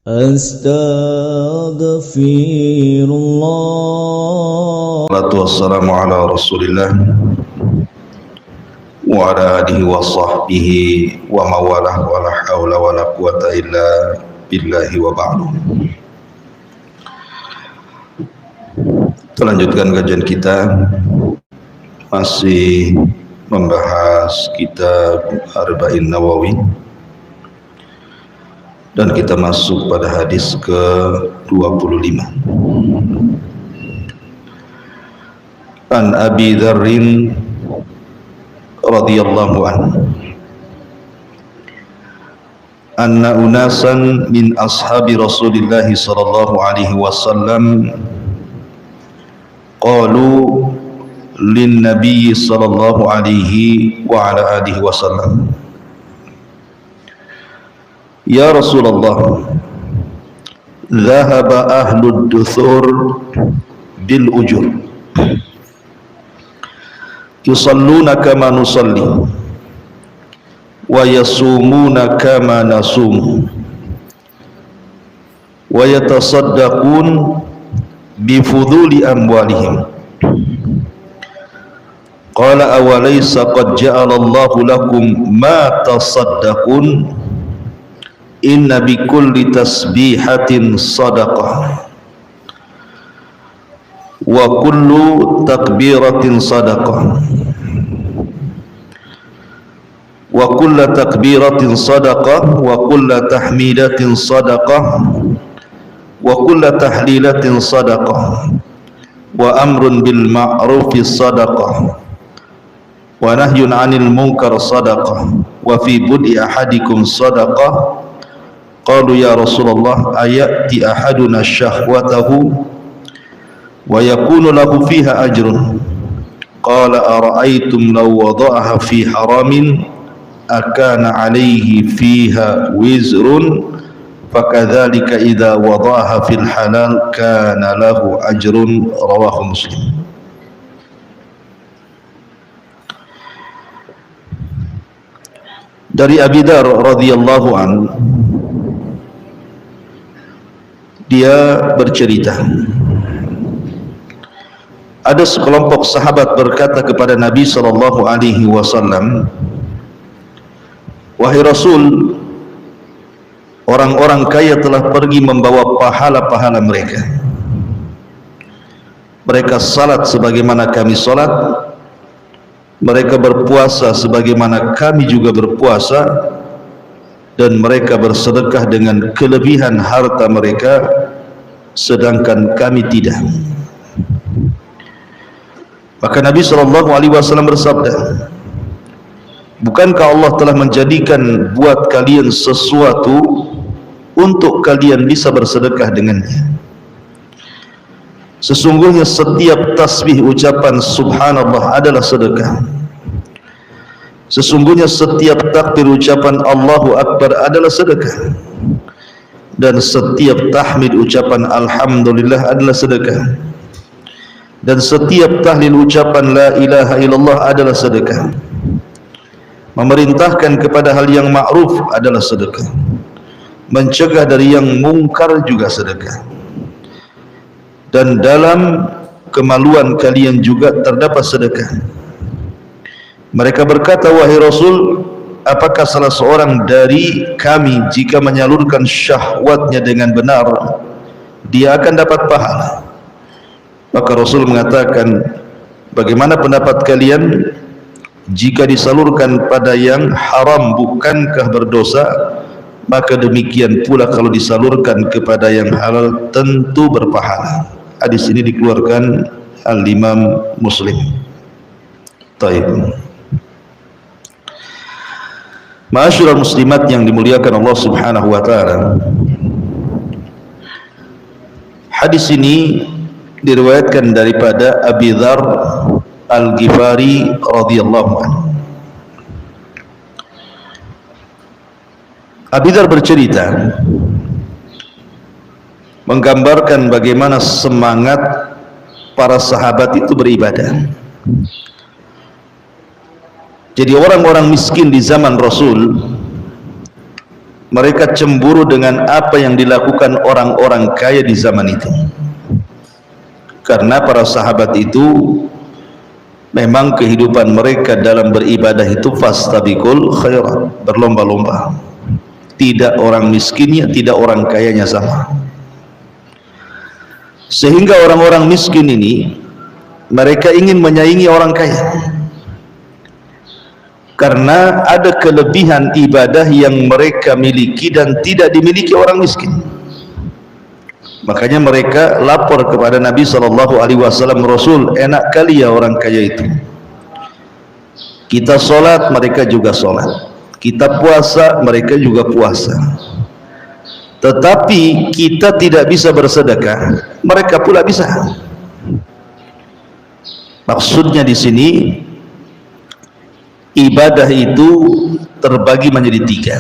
Astaghfirullah. Wassalamu ala Rasulillah wa ala alihi wa sahbihi wa mawalah wa la hawla wa la quwata illa billahi wa ba'du. Kita lanjutkan kajian kita, masih membahas kitab Arba'in Nawawi, dan kita masuk pada hadis ke-25. An Abi Dzarrin radhiyallahu anhu anna unasan min ashabi Rasulillah sallallahu alaihi wasallam qalu lin nabiy sallallahu alaihi wa ala alihi wasallam, ya Rasulullah, dhahaba ahlud duthur bil ujur yusalluna kama nusalli wa yasumuna kama nasum wa yatasaddaqun bifuduli amwalihim. Qala awalaysa qad ja'ala Allahu lakum ma tasaddaqun inna bikulli tasbihatin sadaqah wa kullu takbiratin sadaqah wa kullu takbiratin sadaqah wa kullu tahmidatin sadaqah wa kullu tahlilatin sadaqah wa amrun bil ma'rufi sadaqah wa nahyun 'anil munkar sadaqah wa fi bud'i ahadikum sadaqah. Qalu ya Rasulullah, ayati ahaduna syahwatahu wa yakunu lahu fiha ajrun. Qala ara'aytum law wada'aha fi haramin akana alayhi fiha wizrun fakadzalika idza wada'aha fil halal kana lahu ajrun. Rawahu Muslim. Dari Abi Dzar radhiyallahu an, dia bercerita, ada sekelompok sahabat berkata kepada Nabi sallallahu alaihi wasallam, wahai Rasul, orang-orang kaya telah pergi membawa pahala-pahala mereka. Mereka salat sebagaimana kami salat, mereka berpuasa sebagaimana kami juga berpuasa, dan mereka bersedekah dengan kelebihan harta mereka sedangkan kami tidak. Maka Nabi SAW bersabda, bukankah Allah telah menjadikan buat kalian sesuatu untuk kalian bisa bersedekah dengannya? Sesungguhnya setiap tasbih ucapan subhanallah adalah sedekah. Sesungguhnya setiap takbir ucapan Allahu Akbar adalah sedekah, dan setiap tahmid ucapan alhamdulillah adalah sedekah, dan setiap tahlil ucapan la ilaha illallah adalah sedekah. Memerintahkan kepada hal yang ma'ruf adalah sedekah, mencegah dari yang mungkar juga sedekah, dan dalam kemaluan kalian juga terdapat sedekah. Mereka berkata, wahai Rasul, apakah salah seorang dari kami jika menyalurkan syahwatnya dengan benar, dia akan dapat pahala? Maka Rasul mengatakan, bagaimana pendapat kalian jika disalurkan pada yang haram bukankah berdosa? Maka demikian pula kalau disalurkan kepada yang halal tentu berpahala. Hadis ini dikeluarkan Al-Imam Muslim. Taib. Ma'asyiral muslimat yang dimuliakan Allah Subhanahu wa taala, hadis ini diriwayatkan daripada Abi Dzar Al-Ghifari radhiyallahu anhu. Abi Dzar bercerita menggambarkan bagaimana semangat para sahabat itu beribadah. Jadi orang-orang miskin di zaman Rasul mereka cemburu dengan apa yang dilakukan orang-orang kaya di zaman itu. Karena para sahabat itu memang kehidupan mereka dalam beribadah itu fastabiqul khairat, berlomba-lomba. Tidak orang miskinnya, tidak orang kayanya sama. Sehingga orang-orang miskin ini mereka ingin menyaingi orang kaya. Karena ada kelebihan ibadah yang mereka miliki dan tidak dimiliki orang miskin. Makanya mereka lapor kepada Nabi SAW, Rasul, enak kali ya orang kaya itu. Kita solat, mereka juga solat. Kita puasa, mereka juga puasa. Tetapi kita tidak bisa bersedekah, mereka pula bisa. Maksudnya di sini, ibadah itu terbagi menjadi tiga.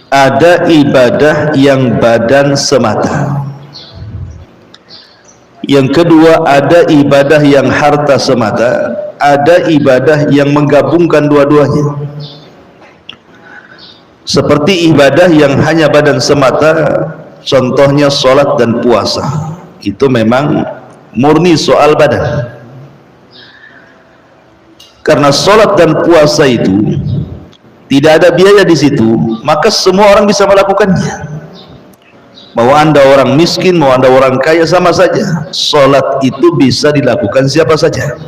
Ada ibadah yang badan semata. Yang kedua, ada ibadah yang harta semata. Ada ibadah yang menggabungkan dua-duanya. Seperti ibadah yang hanya badan semata, contohnya sholat dan puasa. Itu memang murni soal badan. Karena sholat dan puasa itu tidak ada biaya di situ, maka semua orang bisa melakukannya. Mau anda orang miskin, mau anda orang kaya, sama saja. Sholat itu bisa dilakukan siapa saja,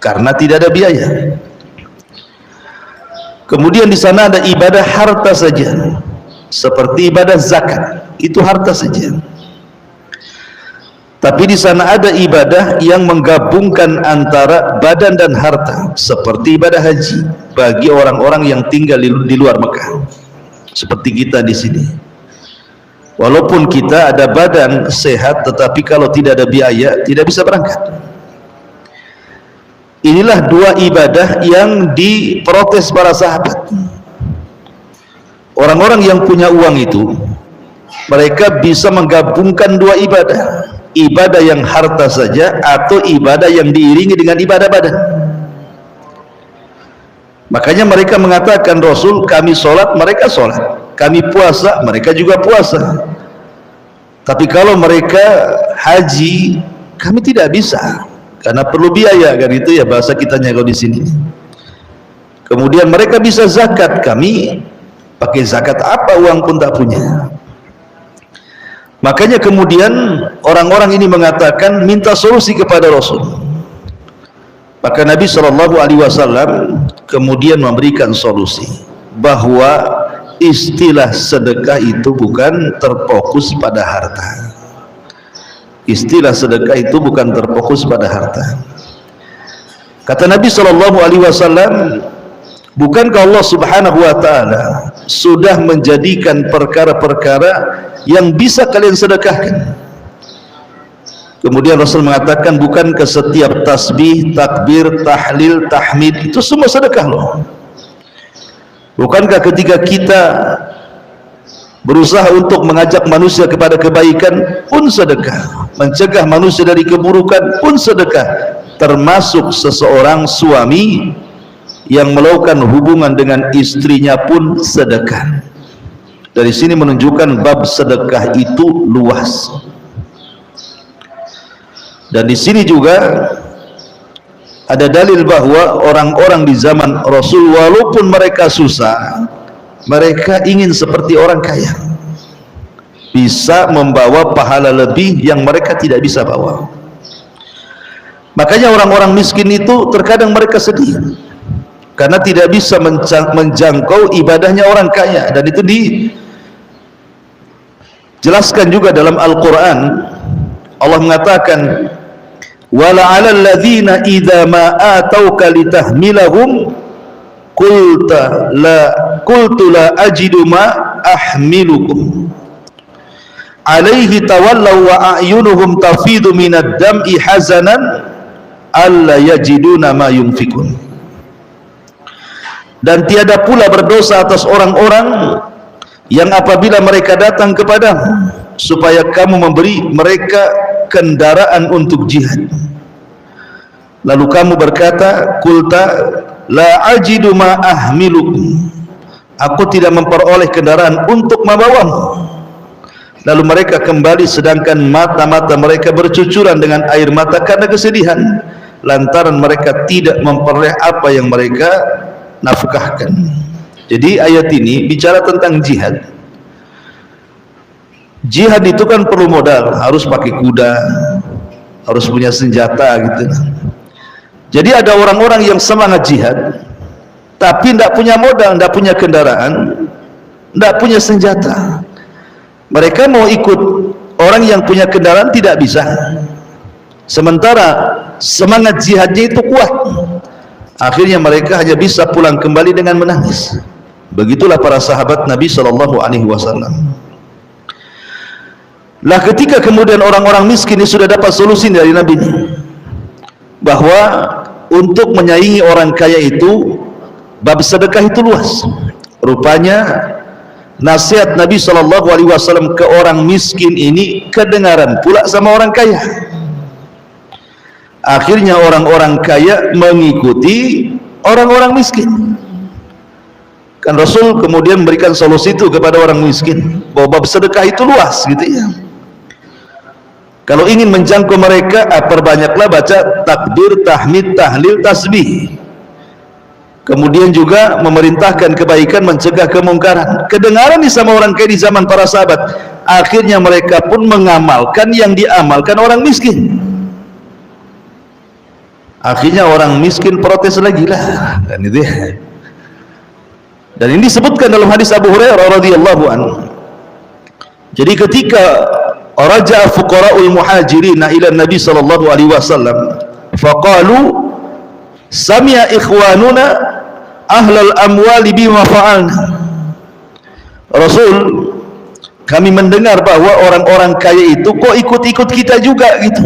karena tidak ada biaya. Kemudian di sana ada ibadah harta saja, seperti ibadah zakat, itu harta saja. Tapi di sana ada ibadah yang menggabungkan antara badan dan harta, seperti ibadah haji bagi orang-orang yang tinggal di luar Mekah. Seperti kita di sini. Walaupun kita ada badan sehat, tetapi kalau tidak ada biaya tidak bisa berangkat. Inilah dua ibadah yang diprotes para sahabat. Orang-orang yang punya uang itu, mereka bisa menggabungkan dua ibadah. Ibadah yang harta saja atau ibadah yang diiringi dengan ibadah badan. Makanya mereka mengatakan, Rasul, kami sholat, mereka sholat. Kami puasa, mereka juga puasa. Tapi kalau mereka haji, kami tidak bisa, karena perlu biaya, kan itu ya bahasa kitanya kalau di sini. Kemudian mereka bisa zakat, kami pakai zakat apa, uang pun tak punya. Makanya kemudian orang-orang ini mengatakan, minta solusi kepada Rasul. Maka Nabi SAW kemudian memberikan solusi, bahwa istilah sedekah itu bukan terfokus pada harta. Istilah sedekah itu bukan terfokus pada harta. Kata Nabi SAW, bukankah Allah Subhanahu wa ta'ala sudah menjadikan perkara-perkara yang bisa kalian sedekahkan? Kemudian Rasul mengatakan, bukankah setiap tasbih, takbir, tahlil, tahmid itu semua sedekah loh? Bukankah ketika kita berusaha untuk mengajak manusia kepada kebaikan pun sedekah, mencegah manusia dari keburukan pun sedekah, termasuk seseorang suami yang melakukan hubungan dengan istrinya pun sedekah. Dari sini menunjukkan bab sedekah itu luas. Dan di sini juga ada dalil bahwa orang-orang di zaman Rasul, walaupun mereka susah, mereka ingin seperti orang kaya, bisa membawa pahala lebih yang mereka tidak bisa bawa. Makanya orang-orang miskin itu terkadang mereka sedih karena tidak bisa menjangkau ibadahnya orang kaya. Dan itu dijelaskan juga dalam Al-Quran. Allah mengatakan, wala 'alal ladzina idza ma atauka litahmilahum qultu la ajidu ma ahmilukum alaihi tawallaw wa a'yunuhum tafidu minad dam'i hazanan alla yajiduna ma yunfikun. Dan tiada pula berdosa atas orang-orang yang apabila mereka datang kepadamu supaya kamu memberi mereka kendaraan untuk jihad, lalu kamu berkata, qulta la ajidu ma ahmilukum, aku tidak memperoleh kendaraan untuk membawamu. Lalu mereka kembali sedangkan mata-mata mereka bercucuran dengan air mata karena kesedihan lantaran mereka tidak memperoleh apa yang mereka nafkahkan. Jadi ayat ini bicara tentang jihad. Jihad itu kan perlu modal, harus pakai kuda, harus punya senjata gitu. Jadi ada orang-orang yang semangat jihad tapi tidak punya modal, tidak punya kendaraan, tidak punya senjata. Mereka mau ikut orang yang punya kendaraan tidak bisa, sementara semangat jihadnya itu kuat. Akhirnya mereka hanya bisa pulang kembali dengan menangis. Begitulah para sahabat Nabi SAW. Lah ketika kemudian orang-orang miskin ini sudah dapat solusi dari Nabi ini, bahwa untuk menyaingi orang kaya itu bab sedekah itu luas. Rupanya nasihat Nabi SAW ke orang miskin ini kedengaran pula sama orang kaya. Akhirnya orang-orang kaya mengikuti orang-orang miskin. Kan Rasul kemudian memberikan solusi itu kepada orang miskin, bahwa bab sedekah itu luas gitu ya. Kalau ingin menjangkau mereka, perbanyaklah baca takbir, tahmid, tahlil, tasbih. Kemudian juga memerintahkan kebaikan, mencegah kemungkaran. Kedengaran di sama orang kaya di zaman para sahabat. Akhirnya mereka pun mengamalkan yang diamalkan orang miskin. Akhirnya orang miskin protes lagi lah, kan itu ya. Dan ini disebutkan dalam hadis Abu Hurairah radhiyallahu anhu. Jadi ketika raja'a fuqara'ul muhajirin ila Nabi sallallahu alaihi wasallam, faqalu sami'a ikhwanuna ahlal amwali bima fa'alna. Rasul, kami mendengar bahwa orang-orang kaya itu kok ikut-ikut kita juga gitu.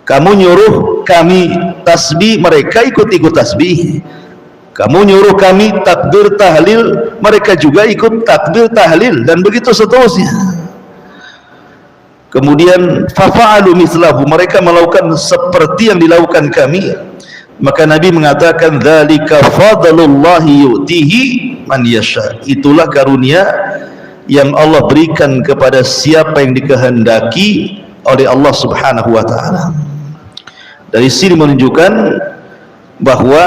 Kamu nyuruh kami tasbih, mereka ikut-ikut tasbih. Kamu nyuruh kami takbir tahlil, mereka juga ikut takbir tahlil, dan begitu seterusnya. Kemudian fafa'alu mislahu, mereka melakukan seperti yang dilakukan kami. Maka Nabi mengatakan dzalika fadlullahi yu'tihi man yasha. Itulah karunia yang Allah berikan kepada siapa yang dikehendaki oleh Allah Subhanahu wa taala. Dari sini menunjukkan bahwa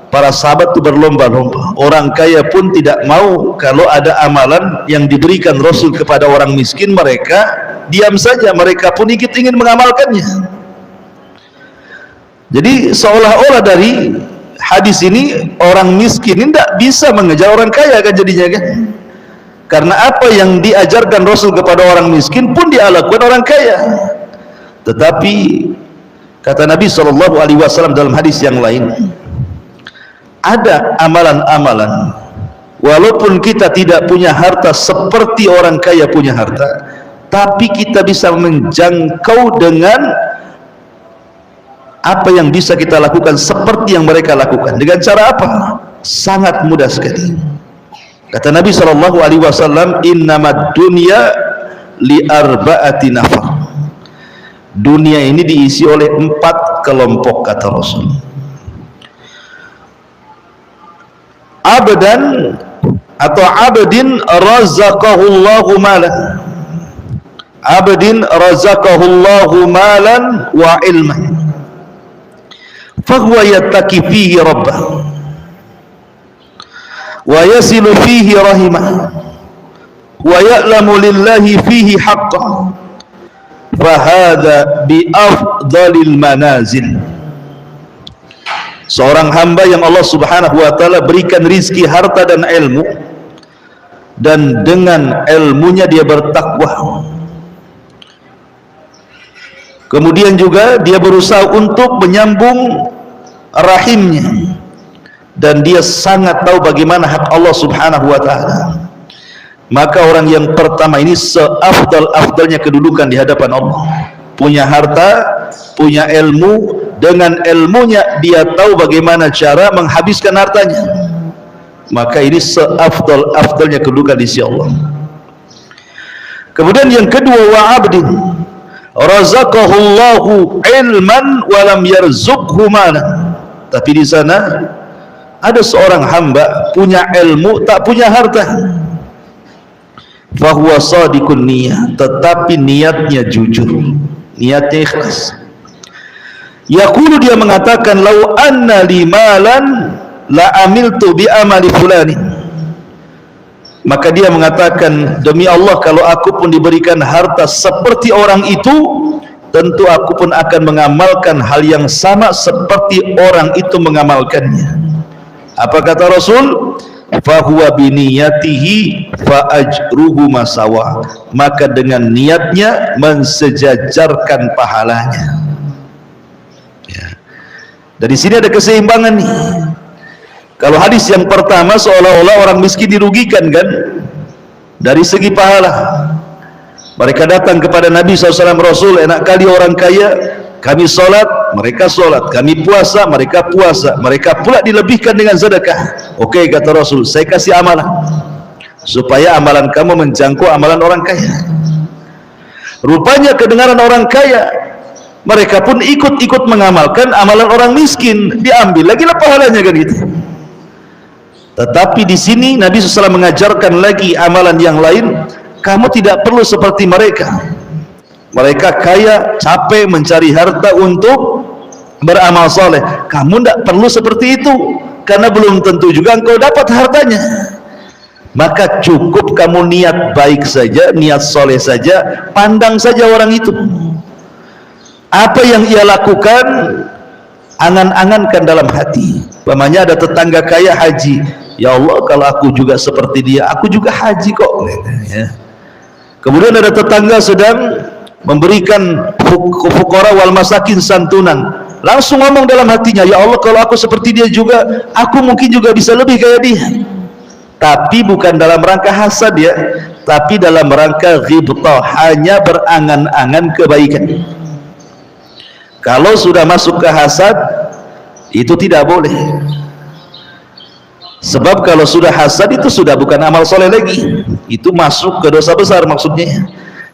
para sahabat itu berlomba-lomba. Orang kaya pun tidak mau kalau ada amalan yang diberikan Rasul kepada orang miskin, mereka diam saja, mereka pun ingin mengamalkannya. Jadi seolah-olah dari hadis ini orang miskin ini tidak bisa mengejar orang kaya kan jadinya kan, karena apa yang diajarkan Rasul kepada orang miskin pun dilakukan orang kaya. Tetapi kata Nabi SAW dalam hadis yang lain, ada amalan-amalan walaupun kita tidak punya harta seperti orang kaya punya harta, tapi kita bisa menjangkau dengan apa yang bisa kita lakukan seperti yang mereka lakukan. Dengan cara apa? Sangat mudah sekali. Kata Nabi SAW, innamad dunya li arba'ati nafar. Dunia ini diisi oleh 4 kelompok, kata Rasul. Abdan atau abdin razaqahullahu malan. Abdin razaqahullahu malan wa ilman, fahuwa yattaqi fihi rabbah wa yasilu fihi rahimah wa ya'lamu lillahi fihi haqqan, fahadha bi afdalil manazil. Seorang hamba yang Allah Subhanahu wa taala berikan rizki, harta dan ilmu, dan dengan ilmunya dia bertakwa, kemudian juga dia berusaha untuk menyambung rahimnya, dan dia sangat tahu bagaimana hak Allah Subhanahu wa taala, maka orang yang pertama ini seafdal-afdalnya kedudukan di hadapan Allah. Punya harta, punya ilmu, dengan ilmunya dia tahu bagaimana cara menghabiskan hartanya, maka ini seafdal-afdalnya kedudukan di sisi Allah. Kemudian yang kedua, wa abdin razaqahullahu ilman wa lam yarzuqhu malan. Tapi di sana ada seorang hamba punya ilmu tak punya harta, fahuwa shadiqun niyah, tetapi niatnya jujur, niatnya ikhlas. Yaqulu, dia mengatakan, lau anna li malan la amiltu bi amali fulani. Maka dia mengatakan, demi Allah, kalau aku pun diberikan harta seperti orang itu, tentu aku pun akan mengamalkan hal yang sama seperti orang itu mengamalkannya. Apa kata Rasul? Fahuwa biniyatihi fa ajruhu masawa, maka dengan niatnya mensejajarkan pahalanya. Ya. Dari sini ada keseimbangan nih. Kalau hadis yang pertama seolah-olah orang miskin dirugikan kan dari segi pahala. Mereka datang kepada Nabi SAW, Rasul, enak kali orang kaya, kami solat, mereka solat, kami puasa, mereka puasa, mereka pula dilebihkan dengan sedekah. Oke, kata Rasul, saya kasih amalan supaya amalan kamu menjangkau amalan orang kaya. Rupanya kedengaran orang kaya, mereka pun ikut-ikut mengamalkan amalan orang miskin, diambil lagi lah pahalanya kan gitu. Tetapi di sini Nabi SAW mengajarkan lagi amalan yang lain. Kamu tidak perlu seperti mereka. Mereka kaya, capek mencari harta untuk beramal soleh. Kamu tidak perlu seperti itu, karena belum tentu juga engkau dapat hartanya. Maka cukup kamu niat baik saja, niat soleh saja, pandang saja orang itu. Apa yang ia lakukan, angan-angankan dalam hati. Umpamanya ada tetangga kaya haji, ya Allah, kalau aku juga seperti dia, aku juga haji kok. Ya. Kemudian ada tetangga sedang memberikan fuqara wal masakin santunan, langsung ngomong dalam hatinya, ya Allah, kalau aku seperti dia juga, aku mungkin juga bisa lebih kayak dia. Tapi bukan dalam rangka hasad ya, tapi dalam rangka ghibtah, hanya berangan-angan kebaikan. Kalau sudah masuk ke hasad, itu tidak boleh. Sebab kalau sudah hasad itu sudah bukan amal soleh lagi, itu masuk ke dosa besar maksudnya.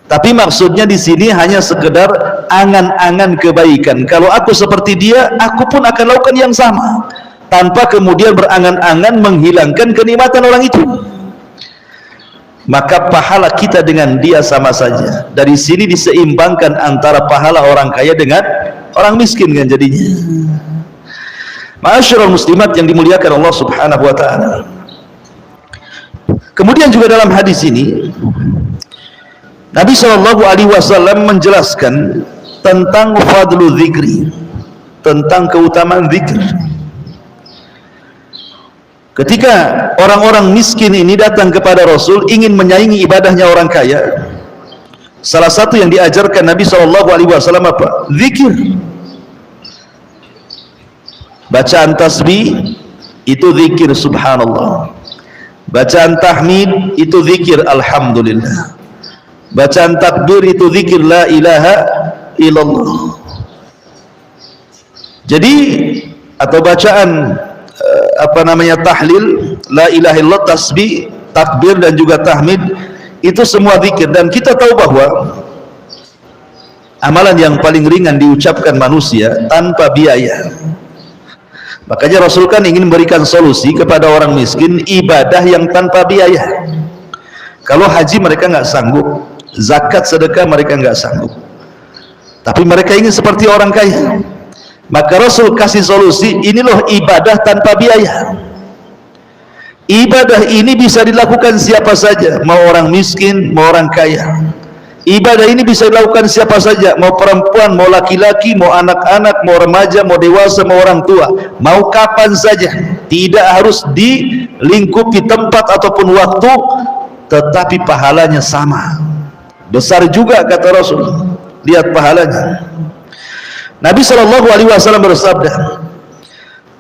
Tapi maksudnya di sini hanya sekedar angan-angan kebaikan. Kalau aku seperti dia, aku pun akan lakukan yang sama, tanpa kemudian berangan-angan menghilangkan kenikmatan orang itu. Maka pahala kita dengan dia sama saja. Dari sini diseimbangkan antara pahala orang kaya dengan orang miskin kan jadinya. Ma'asyiral muslimat yang dimuliakan Allah Subhanahu wa taala. Kemudian juga dalam hadis ini Nabi SAW menjelaskan tentang fadlu dzikri, tentang keutamaan zikir. Ketika orang-orang miskin ini datang kepada Rasul ingin menyaingi ibadahnya orang kaya, salah satu yang diajarkan Nabi SAW apa? Zikir. Bacaan tasbih itu zikir subhanallah, bacaan tahmid itu zikir alhamdulillah, bacaan takbir itu zikir la ilaha illallah. Jadi atau bacaan tahlil la ilaha illallah, tasbih, takbir dan juga tahmid, itu semua zikir. Dan kita tahu bahwa amalan yang paling ringan diucapkan manusia tanpa biaya. Makanya Rasul kan ingin memberikan solusi kepada orang miskin, ibadah yang tanpa biaya. Kalau haji mereka nggak sanggup, zakat sedekah mereka nggak sanggup, tapi mereka ingin seperti orang kaya. Maka Rasul kasih solusi, ini loh ibadah tanpa biaya. Ibadah ini bisa dilakukan siapa saja, mau orang miskin, mau orang kaya. Ibadah ini bisa dilakukan siapa saja, mau perempuan, mau laki-laki, mau anak-anak, mau remaja, mau dewasa, mau orang tua, mau kapan saja. Tidak harus dilingkupi tempat ataupun waktu, tetapi pahalanya sama, besar juga kata Rasul. Lihat pahalanya. Nabi SAW bersabda,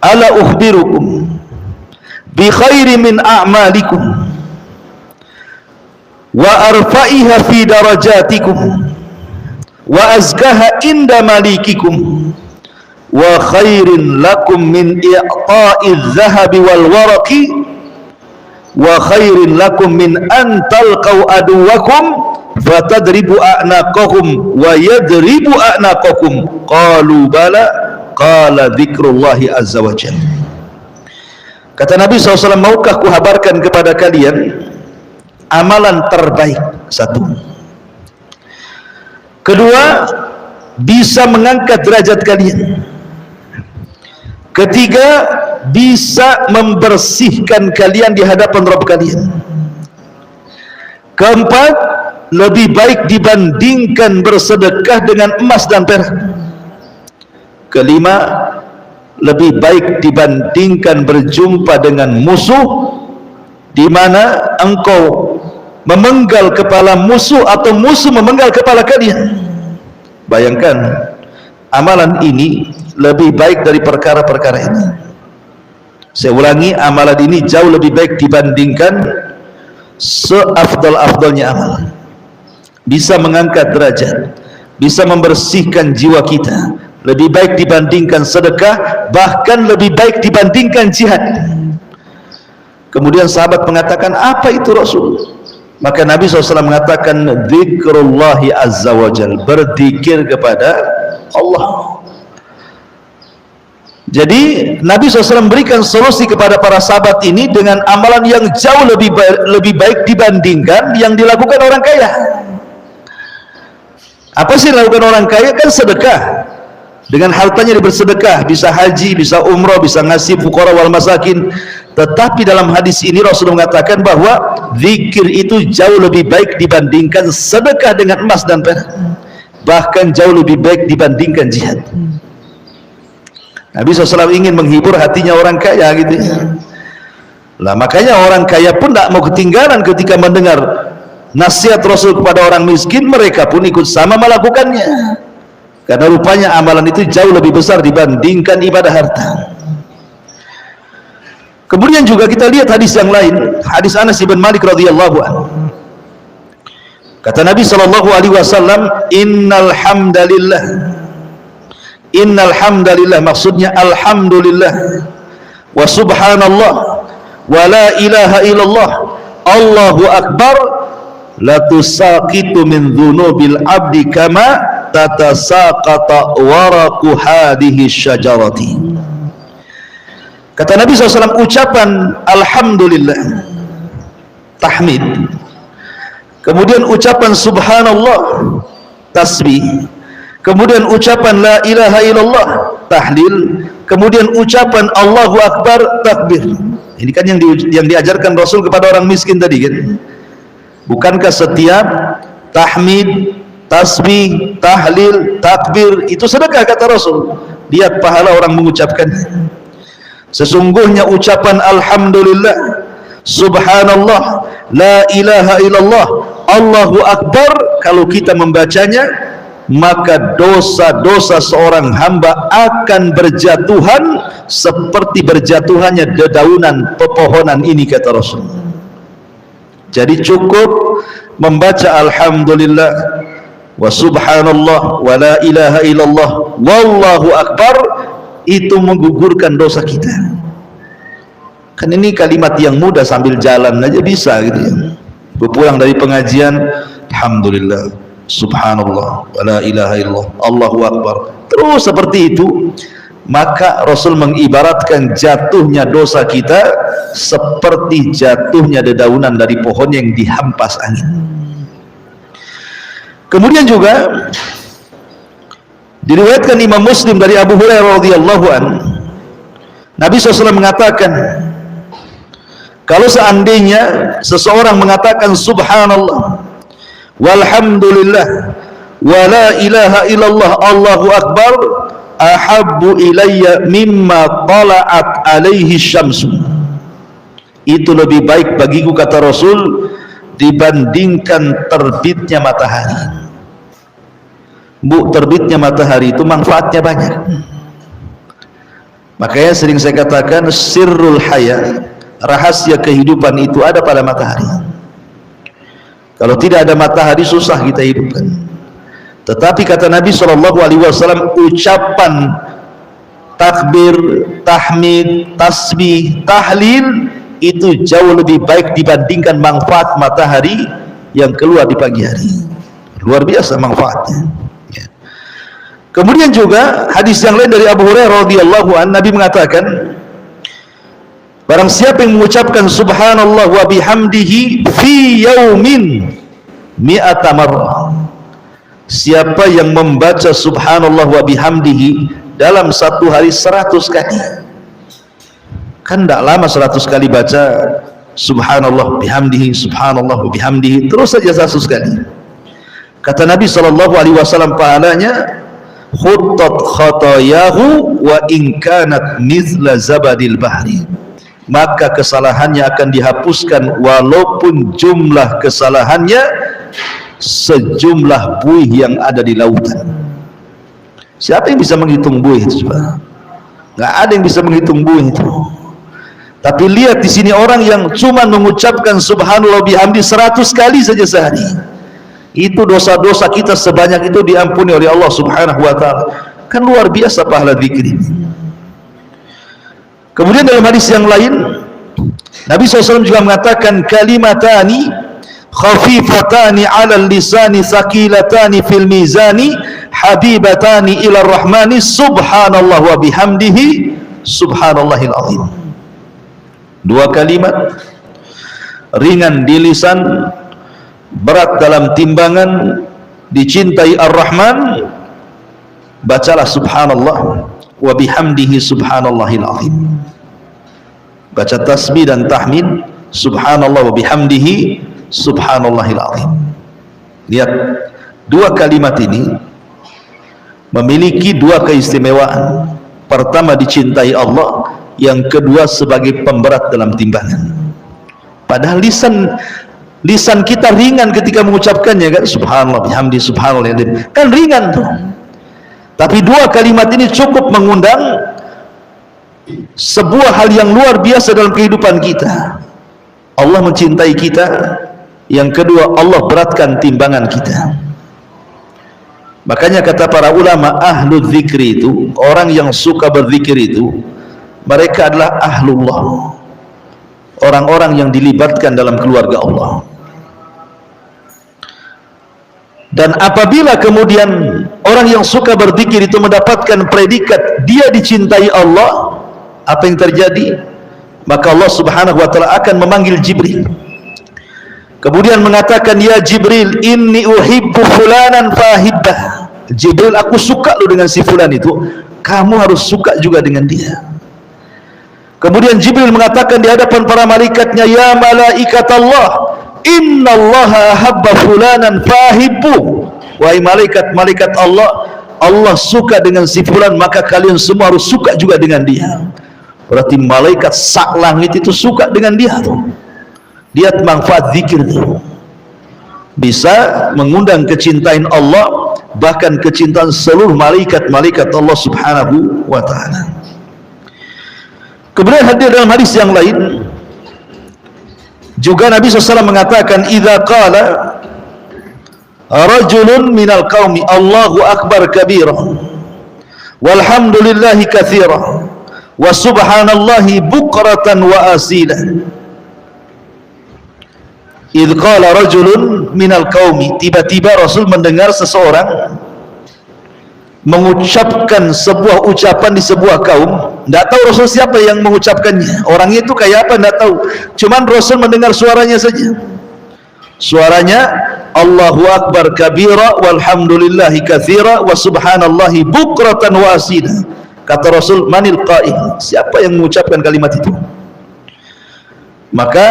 ala ukhbirukum bi khairi min a'malikum wa arfa'iha fi darajatikum wa azkaha inda malikikum wa khairin lakum min i'ta'iz zahabi wal waraqi wa khairin lakum min an talqaw aduwakum fatadribu a'naqahum wa yadribu a'naqakum. Qalu bala, qala dzikrullahi azza wa jalla. Kata Nabi SAW, maukah kuhabarkan kepada kalian amalan terbaik? Satu. Kedua, bisa mengangkat derajat kalian. Ketiga, bisa membersihkan kalian di hadapan Rabb kalian. Keempat, lebih baik dibandingkan bersedekah dengan emas dan perak. Kelima, lebih baik dibandingkan berjumpa dengan musuh, di mana engkau memenggal kepala musuh atau musuh memenggal kepala kalian. Bayangkan, amalan ini lebih baik dari perkara-perkara ini. Saya ulangi, amalan ini jauh lebih baik dibandingkan seafdal-afdalnya amal. Bisa mengangkat derajat, bisa membersihkan jiwa kita, lebih baik dibandingkan sedekah, bahkan lebih baik dibandingkan jihad. Kemudian sahabat mengatakan, apa itu Rasul? Maka Nabi SAW mengatakan, dzikrullahi azza wa jal, berzikir kepada Allah. Jadi Nabi SAW memberikan solusi kepada para sahabat ini dengan amalan yang jauh lebih baik dibandingkan yang dilakukan orang kaya. Apa sih yang dilakukan orang kaya? Kan sedekah. Dengan hartanya dia bersedekah, bisa haji, bisa umrah, bisa ngasih fuqara wal masakin. Tetapi dalam hadis ini Rasul mengatakan bahwa zikir itu jauh lebih baik dibandingkan sedekah dengan emas dan perak, bahkan jauh lebih baik dibandingkan jihad. Nabi SAW ingin menghibur hatinya orang kaya gitu ya. Lah makanya orang kaya pun tidak mau ketinggalan ketika mendengar nasihat Rasul kepada orang miskin, mereka pun ikut sama melakukannya. Karena rupanya amalan itu jauh lebih besar dibandingkan ibadah harta. Kemudian juga kita lihat hadis yang lain, hadis Anas bin Malik radhiyallahu anhu. Kata Nabi SAW, innal hamdalillah, maksudnya alhamdulillah, wa subhanallah, wa la ilaha illallah, Allahu akbar, la tusaqitu min dhunubil abdi kama tatasaqata waraqu hadhihi syajarati. Kata Nabi SAW, ucapan alhamdulillah, tahmid, kemudian ucapan subhanallah, tasbih, kemudian ucapan la ilaha illallah, tahlil, kemudian ucapan Allahu akbar, takbir. Ini kan yang diajarkan Rasul kepada orang miskin tadi kan. Bukankah setiap tahmid, tasbih, tahlil, takbir itu sedekah? Kata Rasul, lihat pahala orang mengucapkannya. Sesungguhnya ucapan alhamdulillah, subhanallah, la ilaha illallah, Allahu akbar, kalau kita membacanya, maka dosa-dosa seorang hamba akan berjatuhan seperti berjatuhannya dedaunan pepohonan ini, kata Rasul. Jadi cukup membaca alhamdulillah wa subhanallah wa la ilaha illallah wallahu akbar, itu menggugurkan dosa kita. Kan ini kalimat yang mudah, sambil jalan aja bisa gitu ya. Pulang dari pengajian, alhamdulillah, subhanallah, wa la ilaha illallah, Allahu akbar, terus seperti itu. Maka Rasul mengibaratkan jatuhnya dosa kita seperti jatuhnya dedaunan dari pohon yang dihempas angin. Kemudian juga diriwayatkan Imam Muslim dari Abu Hurairah radhiyallahu anhu, Nabi SAW mengatakan, kalau seandainya seseorang mengatakan subhanallah walhamdulillah wa la ilaha illallah Allahu akbar, ahabbu ilayya mimma tala'at alaihi syamsu, itu lebih baik bagiku, kata Rasul, dibandingkan terbitnya matahari. Bu, terbitnya matahari itu manfaatnya banyak. Makanya sering saya katakan, sirrul haya, rahasia kehidupan itu ada pada matahari. Kalau tidak ada matahari, susah kita hidupkan. Tetapi kata Nabi SAW, ucapan takbir, tahmid, tasbih, tahlil itu jauh lebih baik dibandingkan manfaat matahari yang keluar di pagi hari. Luar biasa manfaatnya. Kemudian juga hadis yang lain dari Abu Hurairah radhiyallahu anhu, Nabi mengatakan, Barang siapa yang mengucapkan subhanallah wa bihamdihi fi yaumin mi'ata marrah, siapa yang membaca subhanallah wa bihamdihi dalam satu hari 100 kali. Kan tidak lama 100 kali baca subhanallah bihamdihi, subhanallah wa bihamdihi, terus saja 100 kali. Kata Nabi SAW, pahalanya khuttat khatayahu wa in kanat mithla zabadil bahri, maka kesalahannya akan dihapuskan walaupun jumlah kesalahannya sejumlah buih yang ada di lautan. Siapa yang bisa menghitung buih itu? Coba, nggak ada yang bisa menghitung buih itu. Tapi lihat di sini orang yang cuma mengucapkan subhanallah bihamdi 100 kali saja sehari, itu dosa-dosa kita sebanyak itu diampuni oleh Allah Subhanahu wa ta'ala. Kan luar biasa pahala zikir ini. Kemudian dalam hadis yang lain, Nabi SAW juga mengatakan kalimatani khafifatani 'alal lisani thaqilatani fil mizani habibatani ila rahmani subhanallah wa bihamdihi subhanallahil azim. Dua kalimat ringan di lisan, berat dalam timbangan, dicintai Ar-Rahman. Bacalah subhanallah wa bihamdihi subhanallahil azim. Baca tasbih dan tahmid subhanallah wa bihamdihi subhanallahil azim. Lihat, dua kalimat ini memiliki dua keistimewaan. Pertama, dicintai Allah, yang kedua sebagai pemberat dalam timbangan. Padahal lisan kita ringan ketika mengucapkannya, kan, subhanallah bihamdi subhanallah, kan ringan tuh. Tapi dua kalimat ini cukup mengundang sebuah hal yang luar biasa dalam kehidupan kita. Allah mencintai kita, yang kedua Allah beratkan timbangan kita. Makanya kata para ulama, ahlu dzikri itu, orang yang suka berzikir itu, mereka adalah ahlullah, orang-orang yang dilibatkan dalam keluarga Allah. Dan apabila kemudian orang yang suka berzikir itu mendapatkan predikat dia dicintai Allah, apa yang terjadi? Maka Allah Subhanahu wa ta'ala akan memanggil Jibril, kemudian mengatakan, ya Jibril, inni uhibbu fulanan fahibbah. Jibril, aku suka lu dengan si fulan itu, kamu harus suka juga dengan dia. Kemudian Jibril mengatakan di hadapan para malaikatnya, ya malaikat Allah, innallaha habba fulanan fahibbu. Wahai malaikat Allah, Allah suka dengan si fulan, maka kalian semua harus suka juga dengan dia. Berarti malaikat sak langit itu suka dengan dia tuh. Lihat manfaat zikir itu, bisa mengundang kecintaan Allah, bahkan kecintaan seluruh malaikat Allah Subhanahu wa ta'ala. Kemudian hadir dalam hadis yang lain juga Nabi SAW mengatakan, idza qala rajulun minal qaumi Allahu akbar kabira walhamdulillahi katsira wa subhanallahi bukratan wa asila. Idza qala rajulun minal qaumi, tiba-tiba Rasul mendengar seseorang mengucapkan sebuah ucapan di sebuah kaum. Tidak tahu Rasul siapa yang mengucapkannya, orangnya itu kayak apa tidak tahu, cuman Rasul mendengar suaranya saja. Suaranya Allahu akbar kabira walhamdulillahi katsira wa subhanallahi bukratan wa asila. Kata Rasul, manil qail, siapa yang mengucapkan kalimat itu? Maka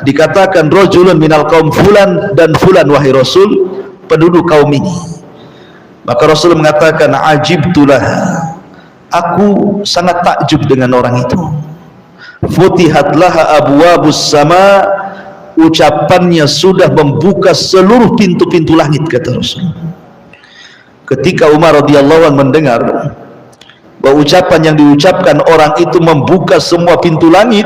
dikatakan rajulun minal qaum, fulan dan fulan wahai Rasul, penduduk kaum ini. Maka Rasul mengatakan, ajibtulah, aku sangat takjub dengan orang itu. Futihat laha abwabus sama, ucapannya sudah membuka seluruh pintu-pintu langit, kata Rasul. Ketika Umar radhiyallahu anhu mendengar bahwa ucapan yang diucapkan orang itu membuka semua pintu langit,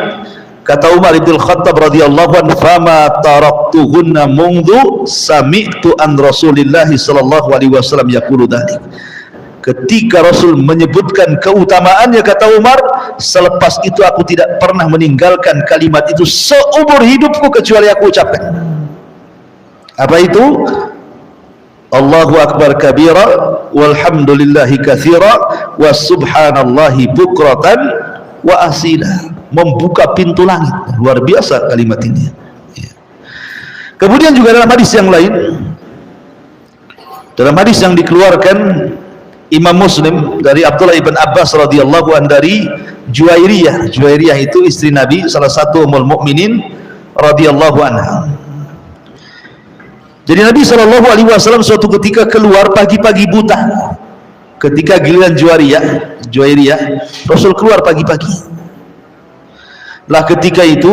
kata Umar ibn Khattab radhiyallahu anhu, fama taraktuhunna mungdu sami'tu an Rasulillahi sallallahu alaihi wasallam yaqulu dzalik. Ketika Rasul menyebutkan keutamaannya, kata Umar, selepas itu aku tidak pernah meninggalkan kalimat itu seumur hidupku kecuali aku ucapkan. Apa itu? Allahu akbar kabira walhamdulillahi katsira wa subhanallahi bukratan wa asila. membuka pintu langit. Luar biasa kalimat ini. Kemudian juga dalam hadis yang lain, dalam hadis yang dikeluarkan Imam Muslim dari Abdullah ibn Abbas radhiyallahu an dari Juwairiyah. Juwairiyah itu istri Nabi, salah satu ummul mukminin radhiyallahu anha. Jadi Nabi SAW suatu ketika keluar pagi-pagi buta. Ketika giliran Juwairiyah, Rasul keluar pagi-pagi. Lah ketika itu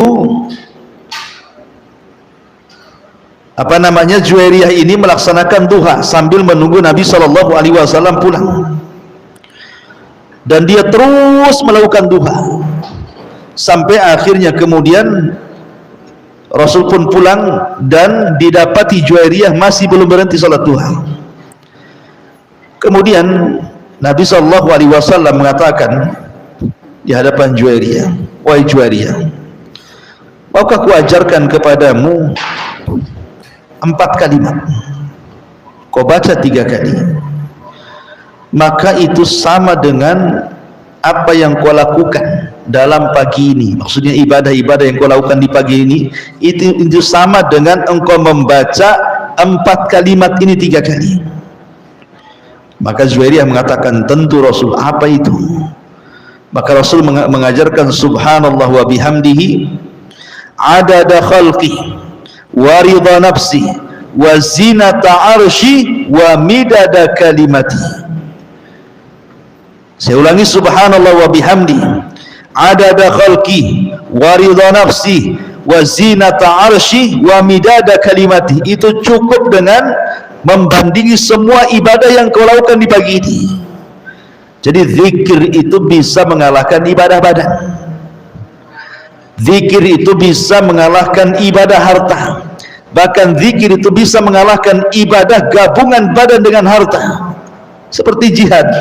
Juwairiyah ini melaksanakan duha sambil menunggu Nabi SAW pulang. Dan dia terus melakukan duha sampai akhirnya kemudian Rasul pun pulang dan didapati Juwairiyah masih belum berhenti salat duha. Kemudian Nabi SAW mengatakan di hadapan Juwairiyah, "Wahai Juwairiyah, maukah ku ajarkan kepadamu 4 kalimat? Kau baca 3 kali, maka itu sama dengan apa yang kau lakukan dalam pagi ini." Maksudnya ibadah-ibadah yang kau lakukan di pagi ini itu sama dengan engkau membaca 4 kalimat ini 3 kali. Maka Juwairiyah mengatakan, tentu Rasul, apa itu? Maka Rasul mengajarkan subhanallah wa bihamdihi adada khalqi wa ridha nafsi wa zinata arshi wa midada kalimati. Saya ulangi, subhanallah wa bihamdi adada khalqi wa ridha nafsi wa zinata arshi wa midada kalimati. Itu cukup dengan membandingi semua ibadah yang kau lakukan di pagi ini. Jadi zikir itu bisa mengalahkan ibadah badan. Zikir itu bisa mengalahkan ibadah harta. Bahkan zikir itu bisa mengalahkan ibadah gabungan badan dengan harta. Seperti jihad,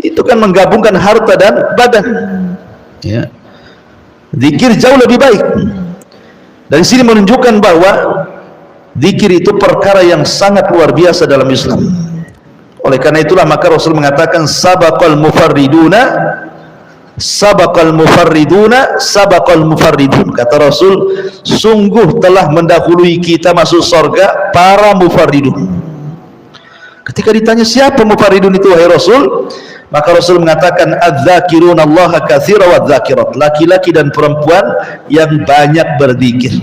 itu kan menggabungkan harta dan badan. Ya. Zikir jauh lebih baik. Dari sini menunjukkan bahwa zikir itu perkara yang sangat luar biasa dalam Islam. Oleh karena itulah maka Rasul mengatakan sabaqal mufarriduna sabaqal mufarriduna sabaqal mufarridun. Kata Rasul, sungguh telah mendahului kita masuk surga para mufarridun. Ketika ditanya siapa mufarridun itu wahai Rasul, maka Rasul mengatakan adz-dzakiruna Allaha katsiran wadz-dzakirat, laki-laki dan perempuan yang banyak berzikir.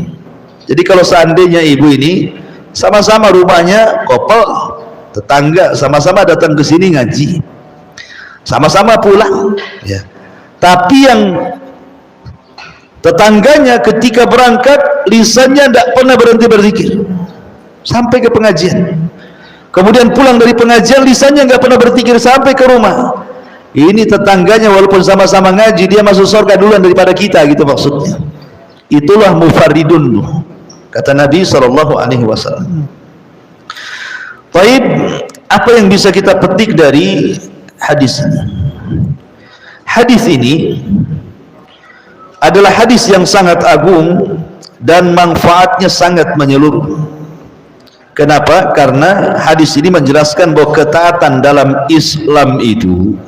Jadi kalau seandainya ibu ini sama-sama rumahnya couple, tetangga, sama-sama datang ke sini ngaji, sama-sama pulang, ya. Tapi yang tetangganya ketika berangkat lisannya tidak pernah berhenti berzikir sampai ke pengajian, kemudian pulang dari pengajian lisannya nggak pernah berzikir sampai ke rumah. Ini tetangganya walaupun sama-sama ngaji, dia masuk surga duluan daripada kita, gitu maksudnya. Itulah mufarridun, kata Nabi SAW. Baik, apa yang bisa kita petik dari hadis ini? Hadis ini adalah hadis yang sangat agung dan manfaatnya sangat menyeluruh. Kenapa? Karena hadis ini menjelaskan bahwa ketaatan dalam Islam itu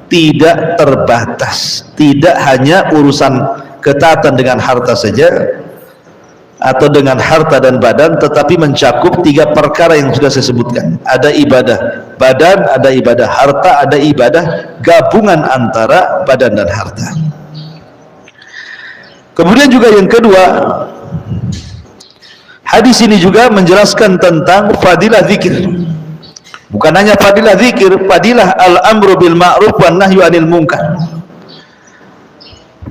tidak terbatas, tidak hanya urusan ketaatan dengan harta saja atau dengan harta dan badan, tetapi mencakup 3 perkara yang sudah saya sebutkan. Ada ibadah badan, ada ibadah harta, ada ibadah gabungan antara badan dan harta. Kemudian juga yang kedua, hadis ini juga menjelaskan tentang fadilah zikir. Bukan hanya fadilah zikir, fadilah al-amru bil ma'ruf wan nahyu 'anil munkar.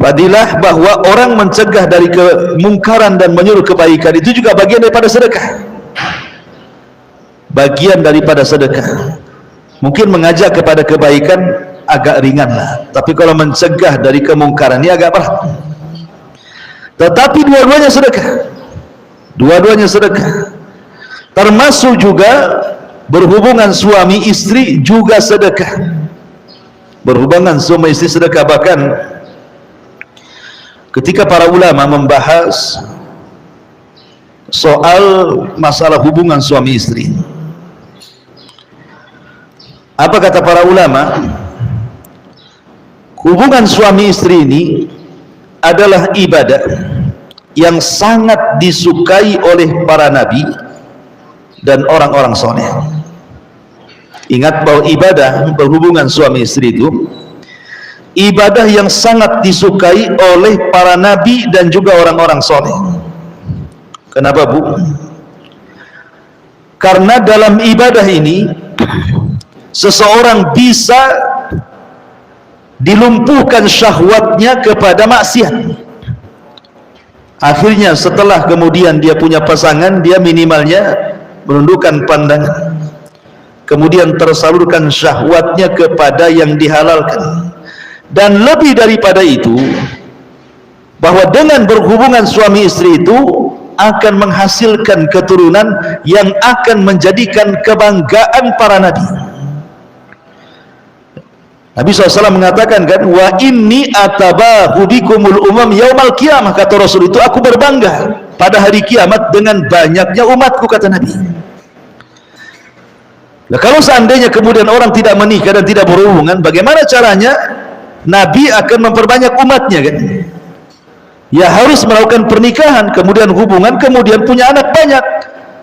Fadilah bahwa orang mencegah dari kemungkaran dan menyuruh kebaikan itu juga bagian daripada sedekah. Bagian daripada sedekah. Mungkin mengajak kepada kebaikan agak ringan lah, tapi kalau mencegah dari kemungkaran ini agak berat. Tetapi dua-duanya sedekah. Dua-duanya sedekah. Termasuk juga berhubungan suami istri juga sedekah. Berhubungan suami istri sedekah. Bahkan ketika para ulama membahas soal masalah hubungan suami istri, apa kata para ulama? Hubungan suami istri ini adalah ibadah yang sangat disukai oleh para nabi dan orang-orang soleh. Ingat bahwa ibadah berhubungan suami istri itu ibadah yang sangat disukai oleh para nabi dan juga orang-orang soleh. Kenapa, Bu? Karena dalam ibadah ini seseorang bisa dilumpuhkan syahwatnya kepada maksiat. Akhirnya setelah kemudian dia punya pasangan, dia minimalnya menundukkan pandangan, kemudian tersalurkan syahwatnya kepada yang dihalalkan. Dan lebih daripada itu, bahwa dengan berhubungan suami istri itu akan menghasilkan keturunan yang akan menjadikan kebanggaan para nabi. Nabi SAW mengatakan kan, wa inni atabahu bikumul umam yaumal qiyamah, kata Rasul itu, aku berbangga pada hari kiamat dengan banyaknya umatku, kata Nabi. Nah, kalau seandainya kemudian orang tidak menikah dan tidak berhubungan, bagaimana caranya Nabi akan memperbanyak umatnya kan? Ya harus melakukan pernikahan, kemudian hubungan, kemudian punya anak banyak,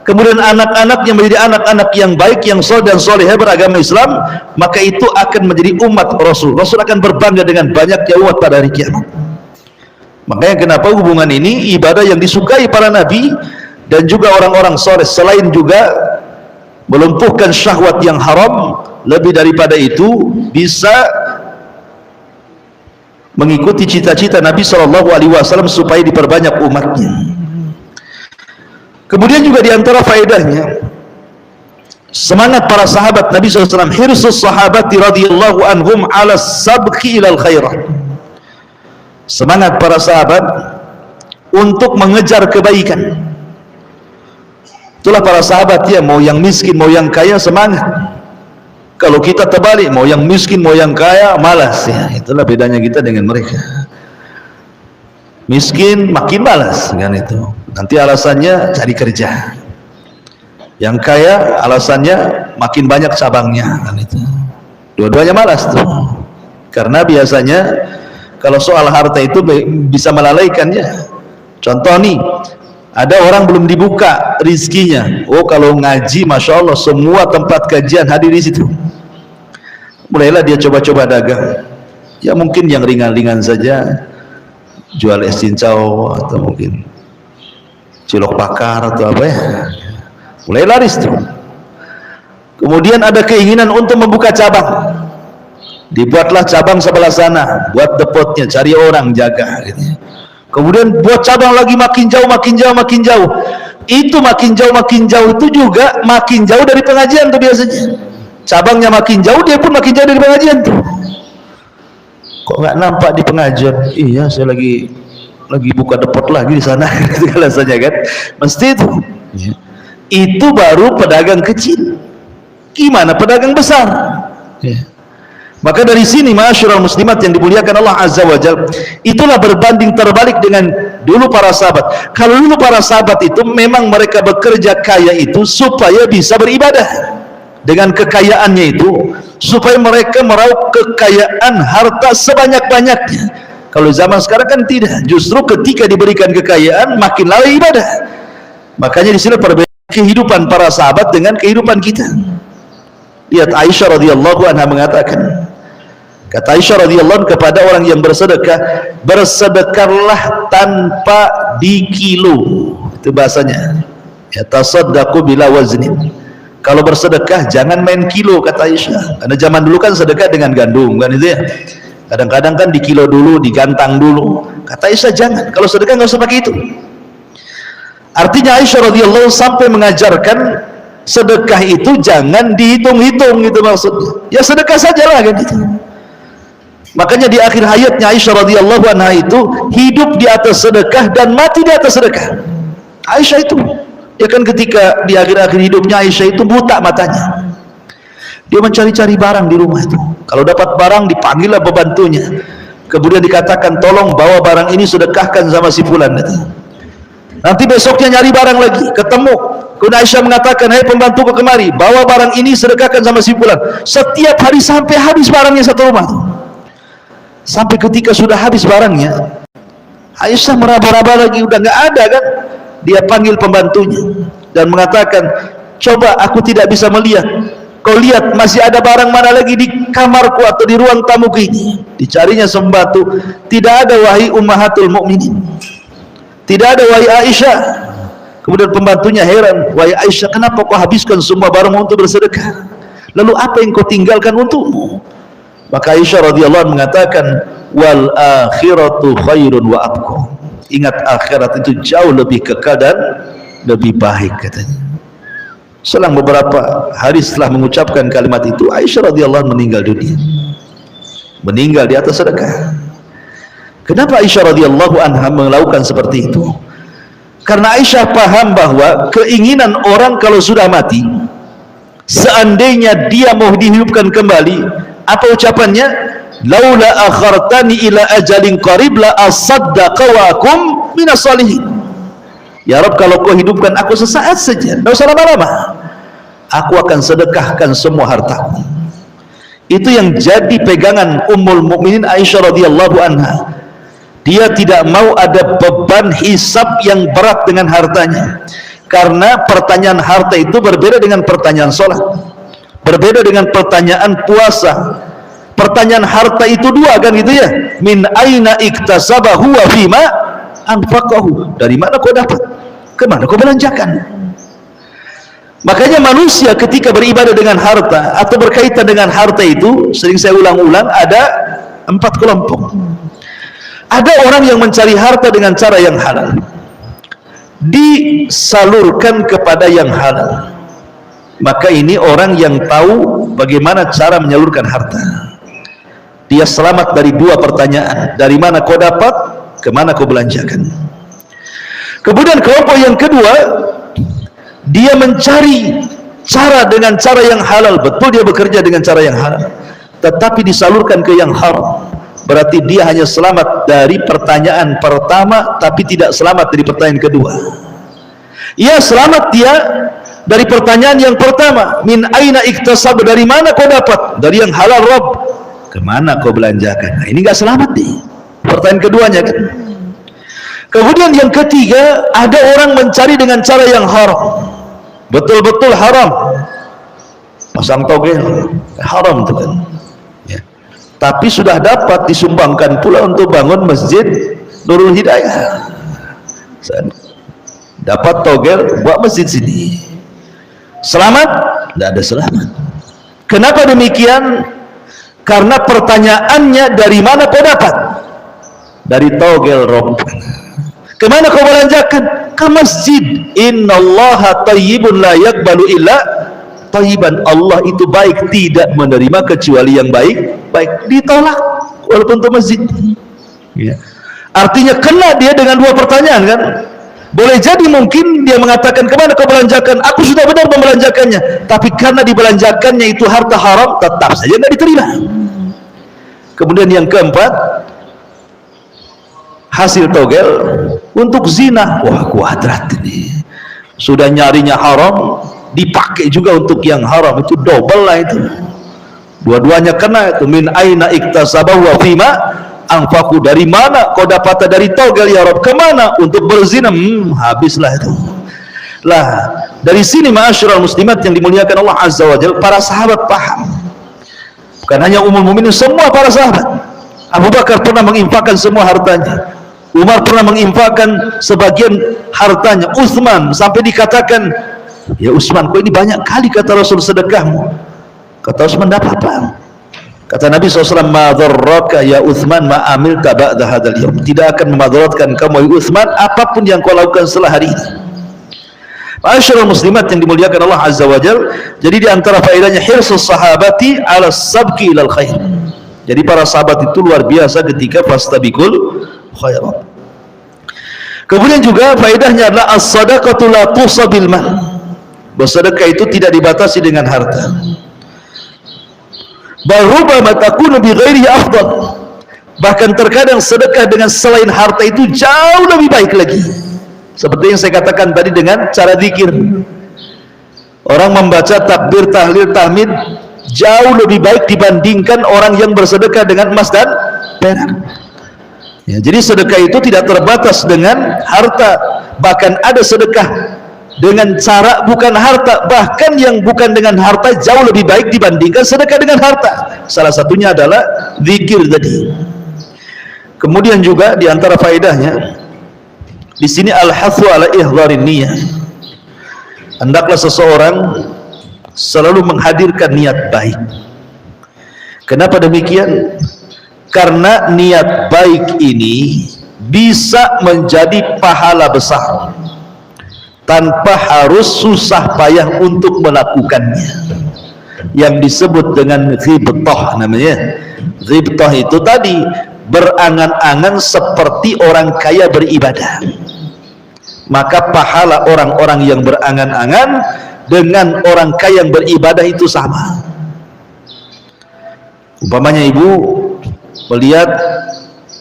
kemudian anak-anaknya menjadi anak-anak yang baik, yang soleh dan solehah beragama Islam, maka itu akan menjadi umat Rasul. Rasul akan berbangga dengan banyaknya umat pada hari kiamat. Makanya kenapa hubungan ini ibadah yang disukai para nabi dan juga orang-orang soleh, selain juga melumpuhkan syahwat yang haram, lebih daripada itu bisa mengikuti cita-cita Nabi SAW supaya diperbanyak umatnya. Kemudian juga diantara faedahnya semangat para sahabat Nabi SAW, hirsus sahabati radhiyallahu anhum ala sabqi ilal khairat, semangat para sahabat untuk mengejar kebaikan. Itulah para sahabat ya, mau yang miskin mau yang kaya semangat. Kalau kita terbalik, mau yang miskin mau yang kaya malas ya. Itulah bedanya kita dengan mereka. Miskin makin malas kan itu, nanti alasannya cari kerja. Yang kaya alasannya makin banyak cabangnya kan itu. Dua-duanya malas tuh, karena biasanya kalau soal harta itu bisa melalaikannya. Contoh nih, ada orang belum dibuka rizkinya, oh kalau ngaji Masya Allah semua tempat kajian hadir di situ. Mulailah dia coba-coba dagang, ya mungkin yang ringan-ringan saja, jual es cincau atau mungkin cilok bakar atau apa ya, mulai laris tuh. Kemudian ada keinginan untuk membuka cabang, dibuatlah cabang sebelah sana, buat depotnya, cari orang jaga gitu. Kemudian buat cabang lagi, makin jauh makin jauh makin jauh. Itu makin jauh itu juga makin jauh dari pengajian tuh biasanya. Cabangnya makin jauh, dia pun makin jauh dari pengajian tuh. Kok nggak nampak di pengajian? Iya, saya lagi buka depot lagi di sana. Alasannya kan, mesti itu. Itu baru pedagang kecil. Gimana pedagang besar? Maka dari sini ma'asyiral muslimat yang dimuliakan Allah Azza wa Jalla, itulah berbanding terbalik dengan dulu para sahabat. Kalau dulu para sahabat itu memang mereka bekerja kaya itu supaya bisa beribadah. Dengan kekayaannya itu supaya mereka meraup kekayaan harta sebanyak-banyaknya. Kalau zaman sekarang kan tidak, justru ketika diberikan kekayaan makin lalai ibadah. Makanya di sini perbedaan kehidupan para sahabat dengan kehidupan kita. Lihat Aisyah radhiyallahu anha mengatakan, kata Aisyah radhiyallahu anha kepada orang yang bersedekah, bersedekahlah tanpa dikilo. Itu bahasanya, ya tasaddaqu bila waznin. Kalau bersedekah jangan main kilo, kata Aisyah. Karena zaman dulu kan sedekah dengan gandum kan itu ya. Kadang-kadang kan di kilo dulu, digantang dulu. Kata Aisyah jangan. Kalau sedekah nggak usah pakai itu. Artinya Aisyah radhiyallahu sampai mengajarkan sedekah itu jangan dihitung-hitung, gitu maksudnya. Ya sedekah sajalah kan itu. Makanya di akhir hayatnya Aisyah radhiyallahu anha itu hidup di atas sedekah dan mati di atas sedekah. Aisyah itu ya kan ketika di akhir-akhir hidupnya Aisyah itu buta matanya. Dia mencari-cari barang di rumah itu. Kalau dapat barang dipanggillah pembantunya. Kemudian dikatakan tolong bawa barang ini sedekahkan sama si fulan. Nanti besoknya nyari barang lagi, ketemu. Kemudian Aisyah mengatakan, "Hai pembantuku kemari, bawa barang ini sedekahkan sama si fulan." Setiap hari sampai habis barangnya satu rumah. Sampai ketika sudah habis barangnya, Aisyah meraba-raba lagi, udah nggak ada kan. Dia panggil pembantunya dan mengatakan, coba aku tidak bisa melihat, kau lihat masih ada barang mana lagi di kamarku atau di ruang tamuku ini. Dicarinya sembatu, tidak ada wahai ummahatul mukminin, tidak ada wahai Aisyah. Kemudian pembantunya heran, wahai Aisyah, kenapa kau habiskan semua barang untuk bersedekah? Lalu apa yang kau tinggalkan untukmu? Maka Aisyah radhiyallahu anha mengatakan, wal akhiratu khairun wa abqa. Ingat, akhirat itu jauh lebih kekal dan lebih baik, katanya. Selang beberapa hari setelah mengucapkan kalimat itu, Aisyah radhiyallahu anha meninggal dunia, meninggal di atas sedekah. Kenapa Aisyah radhiyallahu anha melakukan seperti itu? Karena Aisyah paham bahwa keinginan orang kalau sudah mati, seandainya dia mau dihidupkan kembali, apa ucapannya? Laula akhartani ila ajalin qarib la asaddaqa wa akum minas salihin. Ya Rabb, kalau kau hidupkan aku sesaat saja, tidak usah lama-lama, aku akan sedekahkan semua hartaku. Itu yang jadi pegangan Ummul Mukminin Aisyah radhiyallahu anha. Dia tidak mau ada beban hisab yang berat dengan hartanya, karena pertanyaan harta itu berbeda dengan pertanyaan sholat, berbeda dengan pertanyaan puasa. Pertanyaan harta itu dua kan, gitu ya. Min aina iktasabahu wa fima anfaqahu. Dari mana kau dapat? Kemana kau belanjakan? Makanya manusia ketika beribadah dengan harta atau berkaitan dengan harta itu, sering saya ulang-ulang, ada 4 kelompok. Ada orang yang mencari harta dengan cara yang halal, disalurkan kepada yang halal. Maka ini orang yang tahu bagaimana cara menyalurkan harta. Dia selamat dari 2 pertanyaan, dari mana kau dapat, kemana kau belanjakan. Kemudian kelompok yang kedua, dia mencari cara dengan cara yang halal. Betul, dia bekerja dengan cara yang halal, tetapi disalurkan ke yang haram. Berarti dia hanya selamat dari pertanyaan pertama, tapi tidak selamat dari pertanyaan kedua. Ia selamat dia dari pertanyaan yang pertama, min aina iktasab, dari mana kau dapat, dari yang halal Rabb, kemana kau belanjakan. Nah, ini nggak selamat nih, pertanyaan keduanya kan. Kemudian yang ketiga, ada orang mencari dengan cara yang haram, betul-betul haram, pasang togel haram tuh kan ya. Tapi sudah dapat disumbangkan pula untuk bangun masjid Nurul Hidayah, dapat togel buat masjid sini. Selamat? Tidak ada selamat. Kenapa demikian? Karena pertanyaannya, dari mana kau dapat? Dari togel Rob. Kemana kau belanjakan? Ke masjid. Innallaha tayyibun la yakbalu illa tayyiban. Allah itu baik, tidak menerima kecuali yang baik. Baik, ditolak walaupun untuk masjid ya. Artinya kena dia dengan 2 pertanyaan kan. Boleh jadi mungkin dia mengatakan, kemana kau belanjakan? Aku sudah benar membelanjakannya, tapi karena dibelanjakannya itu harta haram, tetap saja tidak diterima. Kemudian yang keempat, hasil togel untuk zina. Wah, kuadrat ini. Sudah nyarinya haram, dipakai juga untuk yang haram, itu double lah itu. Dua-duanya kena itu. Min aina iktasabahu wa fima anfaqu, dari mana kau dapat? Dari togel ya Rabb. Kemana? Untuk berzina. Habislah itu. Lah, dari sini ma'asyiral muslimat yang dimuliakan Allah Azza wa Jalla, para sahabat paham. Bukan hanya Ummul Mukminin, semua para sahabat. Abu Bakar pernah menginfakkan semua hartanya, Umar pernah menginfakkan sebagian hartanya, Utsman sampai dikatakan, ya Utsman, kau ini banyak kali kata Rasul sedekahmu. Kata Utsman, dapat apa? Kata Nabi SAW, ma dharraka ya Utsman ma amilta ba'da hadzal yaum. Tidak akan memadaratkan kamu Utsman apapun yang kau lakukan setelah hari ini. Ma'asyiral muslimat yang dimuliakan Allah Azza wa Jalla. Jadi di antara faedahnya hirsus sahabati ala sabqi ilal khair. Jadi para sahabat itu luar biasa ketika fastabiqul khairat. Kemudian juga faedahnya adalah as-sadaqatu la tusabil mal. Bersedekah itu tidak dibatasi dengan harta. Barubama takunu bi ghairihi afdal. Bahkan terkadang sedekah dengan selain harta itu jauh lebih baik lagi. Seperti yang saya katakan tadi dengan cara zikir. Orang membaca takbir, tahlil, tahmid jauh lebih baik dibandingkan orang yang bersedekah dengan emas dan perak. Ya, jadi sedekah itu tidak terbatas dengan harta, bahkan ada sedekah dengan cara bukan harta, bahkan yang bukan dengan harta jauh lebih baik dibandingkan sedekah dengan harta. Salah satunya adalah zikir tadi. Kemudian juga diantara faedahnya di sini al-hathu ala ihdharin niyah. Hendaklah seseorang selalu menghadirkan niat baik. Kenapa demikian? Karena niat baik ini bisa menjadi pahala besar tanpa harus susah payah untuk melakukannya, yang disebut dengan ghibthah namanya. Ghibthah itu tadi berangan-angan seperti orang kaya beribadah, maka pahala orang-orang yang berangan-angan dengan orang kaya yang beribadah itu sama. Umpamanya ibu melihat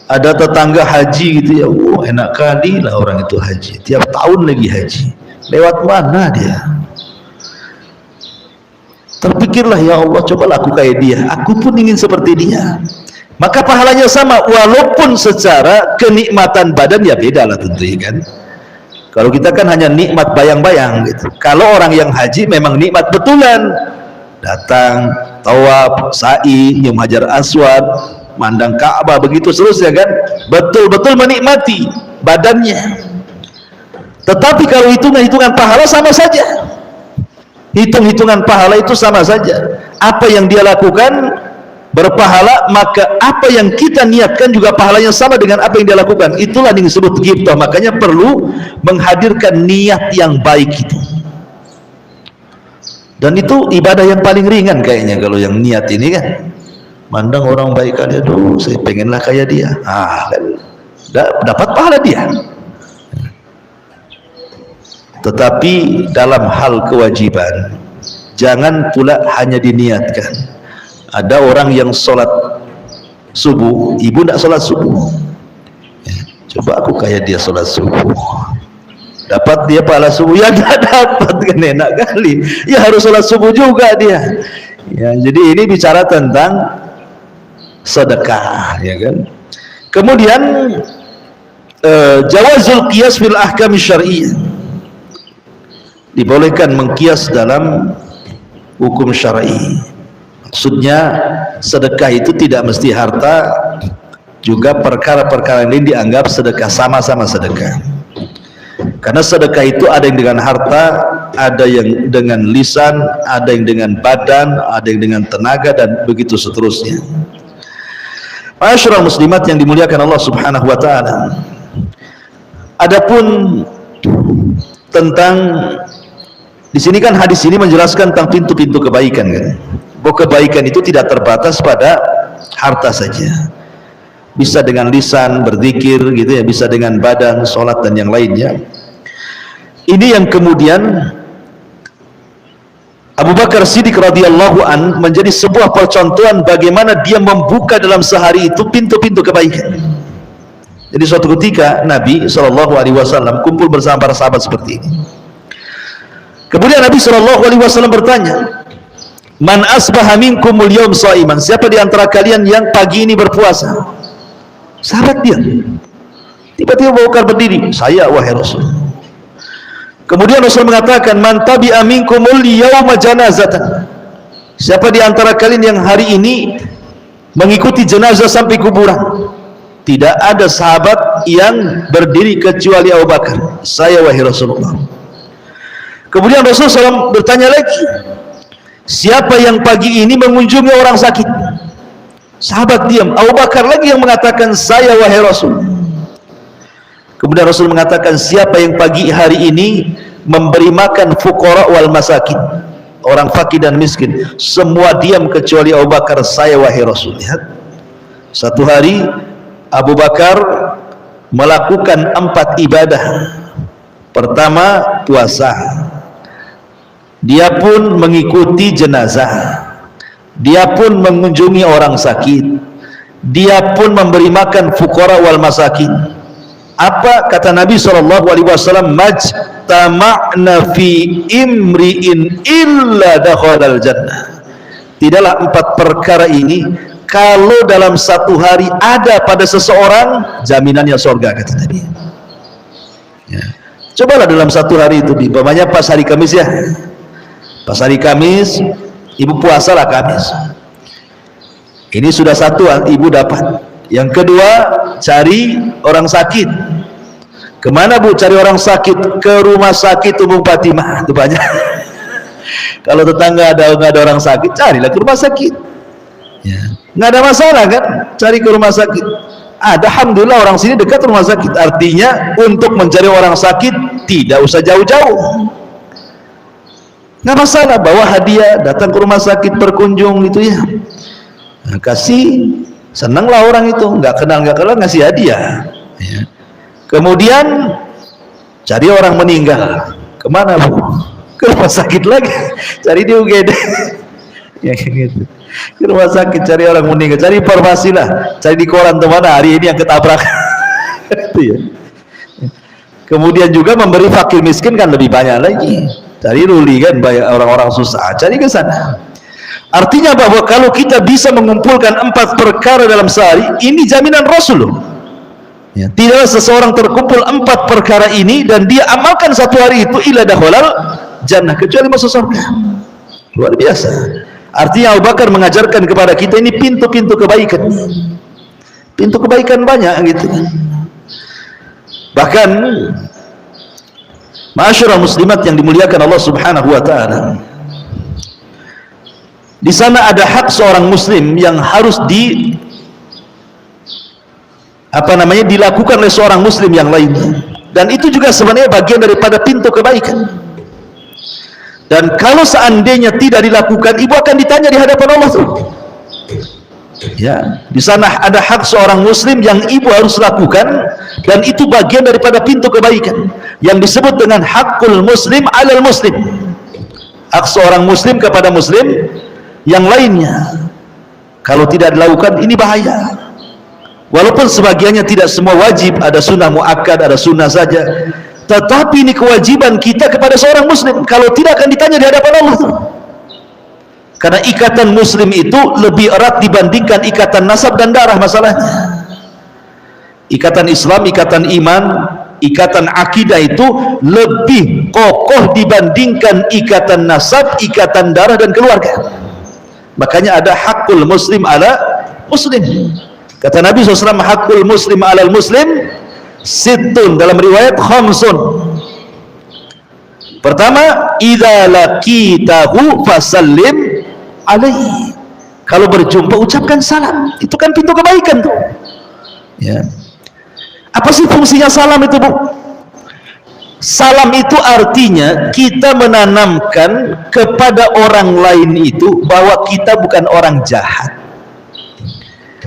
ada tetangga haji gitu ya, enak kali lah orang itu haji, tiap tahun lagi haji, lewat mana dia? Terpikirlah, ya Allah, cobalah aku kayak dia, aku pun ingin seperti dia. Maka pahalanya sama, walaupun secara kenikmatan badan ya beda lah tentu, kan? Kalau kita kan hanya nikmat bayang-bayang gitu. Kalau orang yang haji memang nikmat betulan, datang tawaf, sa'i, nyium hajar aswad, mandang Ka'bah, begitu seterusnya, kan? Betul-betul menikmati badannya. Tetapi kalau hitungan pahala sama saja. Hitung-hitungan pahala itu sama saja. Apa yang dia lakukan berpahala, maka apa yang kita niatkan juga pahalanya sama dengan apa yang dia lakukan. Itulah yang disebut ghibthah. Makanya perlu menghadirkan niat yang baik itu. Dan itu ibadah yang paling ringan kayaknya kalau yang niat ini, kan? Mandang orang baik kali, aduh saya pengenlah kayak dia, kan dapat pahala dia. Tetapi dalam hal kewajiban jangan pula hanya diniatkan. Ada orang yang sholat subuh, ibu tidak sholat subuh, coba aku kayak dia sholat subuh, dapat dia pahala subuh? Ya tidak dapat, kan? Enak kali, ya harus sholat subuh juga dia. Ya, jadi ini bicara tentang sedekah, ya kan? Kemudian jawazul qiyas fil ahkam syar'iyyah, dibolehkan mengkias dalam hukum syar'i. Maksudnya sedekah itu tidak mesti harta, juga perkara-perkara ini dianggap sedekah, sama-sama sedekah. Karena sedekah itu ada yang dengan harta, ada yang dengan lisan, ada yang dengan badan, ada yang dengan tenaga, dan begitu seterusnya. Ma'asyiral muslimat yang dimuliakan Allah Subhanahu wa taala. Adapun tentang di sini kan hadis ini menjelaskan tentang pintu-pintu kebaikan, kan? Bahwa kebaikan itu tidak terbatas pada harta saja. Bisa dengan lisan, berzikir gitu ya, bisa dengan badan, sholat dan yang lainnya. Ini yang kemudian Abu Bakar Siddiq radhiyallahu an menjadi sebuah percontohan bagaimana dia membuka dalam sehari itu pintu-pintu kebaikan. Jadi suatu ketika Nabi SAW kumpul bersama para sahabat seperti ini. Kemudian Nabi SAW bertanya, "Man asbaha minkumul yawm sha'iman?" Siapa di antara kalian yang pagi ini berpuasa? Sahabat diam. Tiba-tiba Abu Bakar berdiri, "Saya, wahai Rasul." Kemudian Rasul mengatakan, "Man tabi'a minkumul yawma janazatan." Siapa di antara kalian yang hari ini mengikuti jenazah sampai kuburan? Tidak ada sahabat yang berdiri kecuali Abu Bakar. "Saya, wahai Rasulullah." Kemudian Rasulullah SAW bertanya lagi, "Siapa yang pagi ini mengunjungi orang sakit?" Sahabat diam. Abu Bakar lagi yang mengatakan, "Saya, wahai Rasul." Kemudian Rasul mengatakan, "Siapa yang pagi hari ini memberi makan fuqara wal masakin, orang fakir dan miskin?" Semua diam kecuali Abu Bakar. "Saya, wahai Rasul." Lihat, satu hari Abu Bakar melakukan 4 ibadah. Pertama, puasa. Dia pun mengikuti jenazah, dia pun mengunjungi orang sakit, dia pun memberi makan fuqara wal masakin. Apa kata Nabi SAW? "Majtama'na fi imri'in illa dakhalal jannah." Tidaklah 4 perkara ini kalau dalam satu hari ada pada seseorang jaminannya surga, kata Nabi. Ya. Cobalah dalam satu hari itu, umpamanya pas hari Kamis ya, pas hari Kamis ibu puasa lah Kamis, ini sudah satu ibu dapat. Yang kedua, cari orang sakit. Kemana Bu cari orang sakit? Ke rumah sakit Umum Fatimah, itu banyak. Kalau tetangga nggak ada orang sakit, carilah ke rumah sakit. Ya. Nggak ada masalah kan, cari ke rumah sakit. Ada, alhamdulillah orang sini dekat rumah sakit. Artinya untuk mencari orang sakit tidak usah jauh-jauh. Nggak masalah, bawa hadiah, datang ke rumah sakit berkunjung gitu ya. Nah, kasih, senanglah orang itu, nggak kenal ngasih hadiah. Ya. Kemudian cari orang meninggal, kemana Bu? Ke rumah sakit lagi, cari di UGD. Ya gitu. Ke rumah sakit cari orang meninggal, cari informasi lah, cari di koran mana hari ini yang ketabrak. Itu ya. Kemudian juga memberi fakir miskin kan lebih banyak lagi. Cari ruli kan, banyak orang-orang susah, cari ke sana. Artinya bahwa kalau kita bisa mengumpulkan 4 perkara dalam sehari, ini jaminan Rasul. Ya, tidaklah seseorang terkumpul 4 perkara ini dan dia amalkan satu hari itu illa dakhalal jannah, kecuali masuk surga. Luar biasa. Artinya Abu Bakar mengajarkan kepada kita ini pintu-pintu kebaikan. Pintu kebaikan banyak gitu. Bahkan ma'asyiral muslimat yang dimuliakan Allah Subhanahu wa taala, di sana ada hak seorang muslim yang harus dilakukan oleh seorang muslim yang lainnya, dan itu juga sebenarnya bagian daripada pintu kebaikan. Dan kalau seandainya tidak dilakukan, ibu akan ditanya di hadapan Allah tuh. Ya, di sana ada hak seorang muslim yang ibu harus lakukan, dan itu bagian daripada pintu kebaikan yang disebut dengan hakul muslim alal muslim. Hak seorang muslim kepada muslim yang lainnya. Kalau tidak dilakukan, ini bahaya. Walaupun sebagiannya tidak semua wajib, ada sunnah muakkad, ada sunnah saja. Tetapi ini kewajiban kita kepada seorang muslim. Kalau tidak akan ditanya di hadapan Allah. Karena ikatan muslim itu lebih erat dibandingkan ikatan nasab dan darah masalahnya. Ikatan Islam, ikatan iman, ikatan akidah itu lebih kokoh dibandingkan ikatan nasab, ikatan darah dan keluarga. Makanya ada hakul muslim ala muslim. Kata Nabi SAW, hakul muslim alal muslim sittun, dalam riwayat khamsun. Pertama, idza laqitahu fasallim alaihi. Kalau berjumpa ucapkan salam. Itu kan pintu kebaikan tuh. Ya. Apa sih fungsinya salam itu, Bu? Salam itu artinya kita menanamkan kepada orang lain itu bahwa kita bukan orang jahat,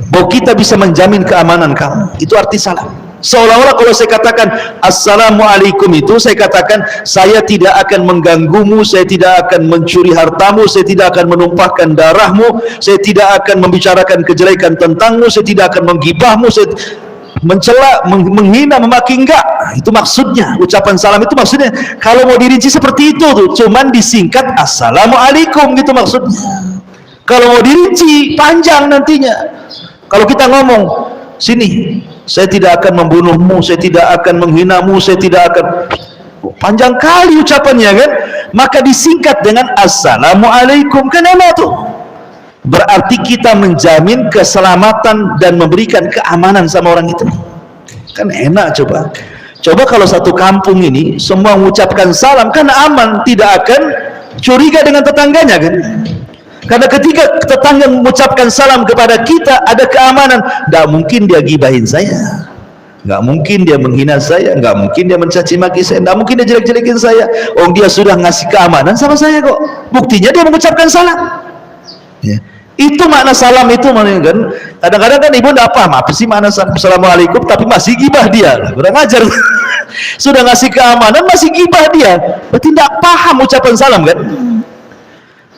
bahwa kita bisa menjamin keamanan kamu. Itu arti salam. Seolah-olah kalau saya katakan assalamualaikum itu, saya katakan saya tidak akan mengganggumu, saya tidak akan mencuri hartamu, saya tidak akan menumpahkan darahmu, saya tidak akan membicarakan kejelekan tentangmu, saya tidak akan menggibahmu, saya mencela, menghina, memaki, enggak. Itu maksudnya. Ucapan salam itu maksudnya. Kalau mau dirinci seperti itu tuh, cuman disingkat assalamualaikum gitu maksudnya. Kalau mau dirinci panjang nantinya. Kalau kita ngomong sini, saya tidak akan membunuhmu, saya tidak akan menghinamu, saya tidak akan, panjang kali ucapannya kan, maka disingkat dengan assalamualaikum, kan enak tuh. Berarti kita menjamin keselamatan dan memberikan keamanan sama orang itu, kan enak. Coba kalau satu kampung ini semua mengucapkan salam, kan aman, tidak akan curiga dengan tetangganya kan. Karena ketika tetangga mengucapkan salam kepada kita, ada keamanan. Tidak mungkin dia gibahin saya, nggak mungkin dia menghina saya, nggak mungkin dia mencaci maki saya, nggak mungkin dia jelek-jelekin saya. Oh, dia sudah ngasih keamanan sama saya kok. Buktinya dia mengucapkan salam. Ya. Itu makna salam itu, kan? Kadang-kadang kan ibu tidak paham apa sih makna assalamualaikum, tapi masih gibah dia. Kurang ajar. Sudah ngasih keamanan masih gibah dia. Berarti tidak paham ucapan salam kan?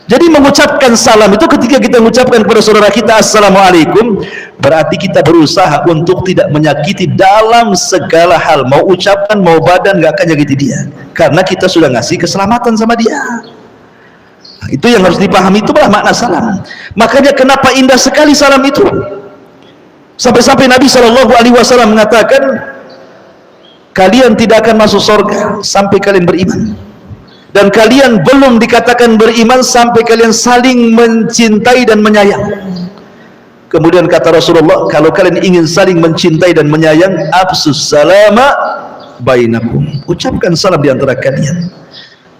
Jadi mengucapkan salam itu ketika kita mengucapkan kepada saudara kita assalamualaikum, berarti kita berusaha untuk tidak menyakiti dalam segala hal, mau ucapan mau badan, nggak akan nyakiti dia, karena kita sudah ngasih keselamatan sama dia. Itu yang harus dipahami, itulah makna salam. Makanya kenapa indah sekali salam itu, sampai-sampai Nabi SAW mengatakan, kalian tidak akan masuk surga sampai kalian beriman, dan kalian belum dikatakan beriman sampai kalian saling mencintai dan menyayang. Kemudian kata Rasulullah, kalau kalian ingin saling mencintai dan menyayang, absus salama bainakum, ucapkan salam di antara kalian.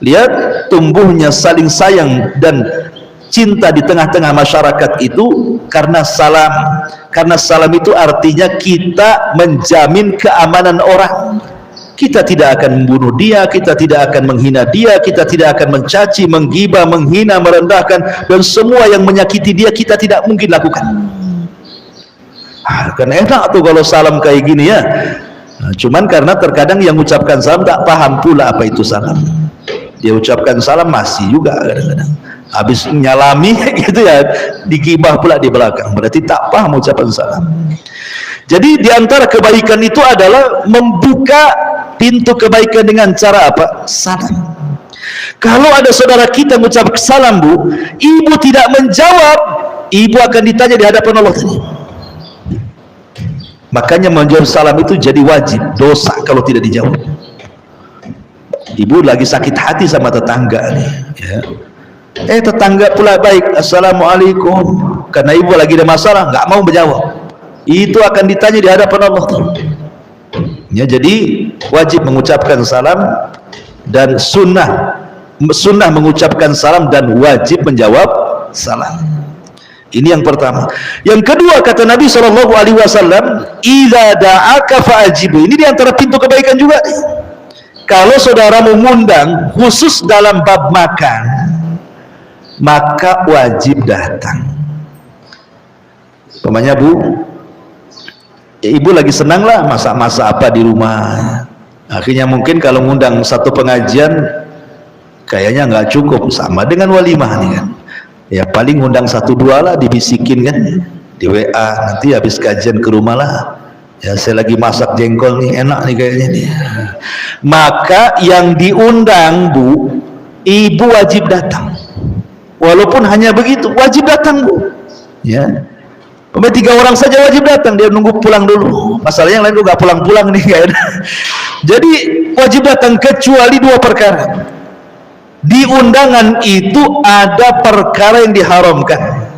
Lihat tumbuhnya saling sayang dan cinta di tengah-tengah masyarakat itu karena salam. Karena salam itu artinya kita menjamin keamanan orang. Kita tidak akan membunuh dia, kita tidak akan menghina dia, kita tidak akan mencaci, menggibah, menghina, merendahkan, dan semua yang menyakiti dia kita tidak mungkin lakukan. Kan enak tuh kalau salam kayak gini ya. Cuman karena terkadang yang ucapkan salam tak paham pula apa itu salam. Dia ucapkan salam masih juga kadang-kadang habis nyalami gitu ya, digibah pula di belakang, berarti tak paham ucapan salam. Jadi diantara kebaikan itu adalah membuka pintu kebaikan dengan cara apa? Salam. Kalau ada saudara kita mengucap salam, Bu, ibu tidak menjawab, ibu akan ditanya di hadapan Allah tadi. Makanya menjawab salam itu jadi wajib, dosa kalau tidak dijawab. Ibu lagi sakit hati sama tetangga nih, ya. Tetangga pula baik, assalamualaikum, karena ibu lagi ada masalah, nggak mau menjawab, itu akan ditanya di hadapan Allah. Ya, jadi wajib mengucapkan salam, dan sunnah mengucapkan salam, dan wajib menjawab salam. Ini yang pertama. Yang kedua, kata Nabi SAW, idza da'aka fa'ajibu. Ini diantara pintu kebaikan juga. Kalau saudara mengundang khusus dalam bab makan, maka wajib datang. Pemanya, Bu, ibu lagi senang lah masak-masak apa di rumah. Akhirnya mungkin kalau ngundang satu pengajian kayaknya nggak cukup, sama dengan walimah nih kan. Ya paling ngundang 1-2 lah, dibisikin kan di WA, nanti habis kajian ke rumah lah. Ya saya lagi masak jengkol nih, enak nih kayaknya nih. Maka yang diundang, Bu, ibu wajib datang. Walaupun hanya begitu, wajib datang, Bu. Ya. 3 orang saja wajib datang, dia nunggu pulang dulu. Masalahnya yang lain juga pulang-pulang nih kayaknya. Jadi wajib datang kecuali 2 perkara. Di undangan itu ada perkara yang diharamkan.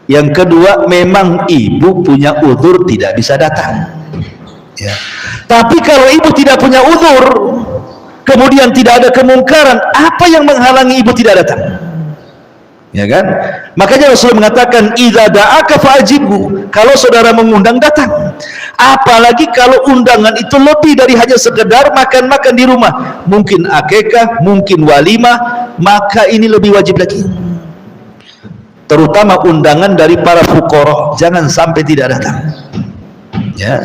Yang kedua, memang ibu punya uzur tidak bisa datang. Ya. Tapi kalau ibu tidak punya uzur, kemudian tidak ada kemungkaran, apa yang menghalangi ibu tidak datang? Ya kan? Makanya Rasul mengatakan, idza da'aka fa'ajibhu. Kalau saudara mengundang, datang. Apalagi kalau undangan itu lebih dari hanya sekedar makan-makan di rumah, mungkin akikah, mungkin walimah, maka ini lebih wajib lagi. Terutama undangan dari para fuqara, jangan sampai tidak datang. Ya.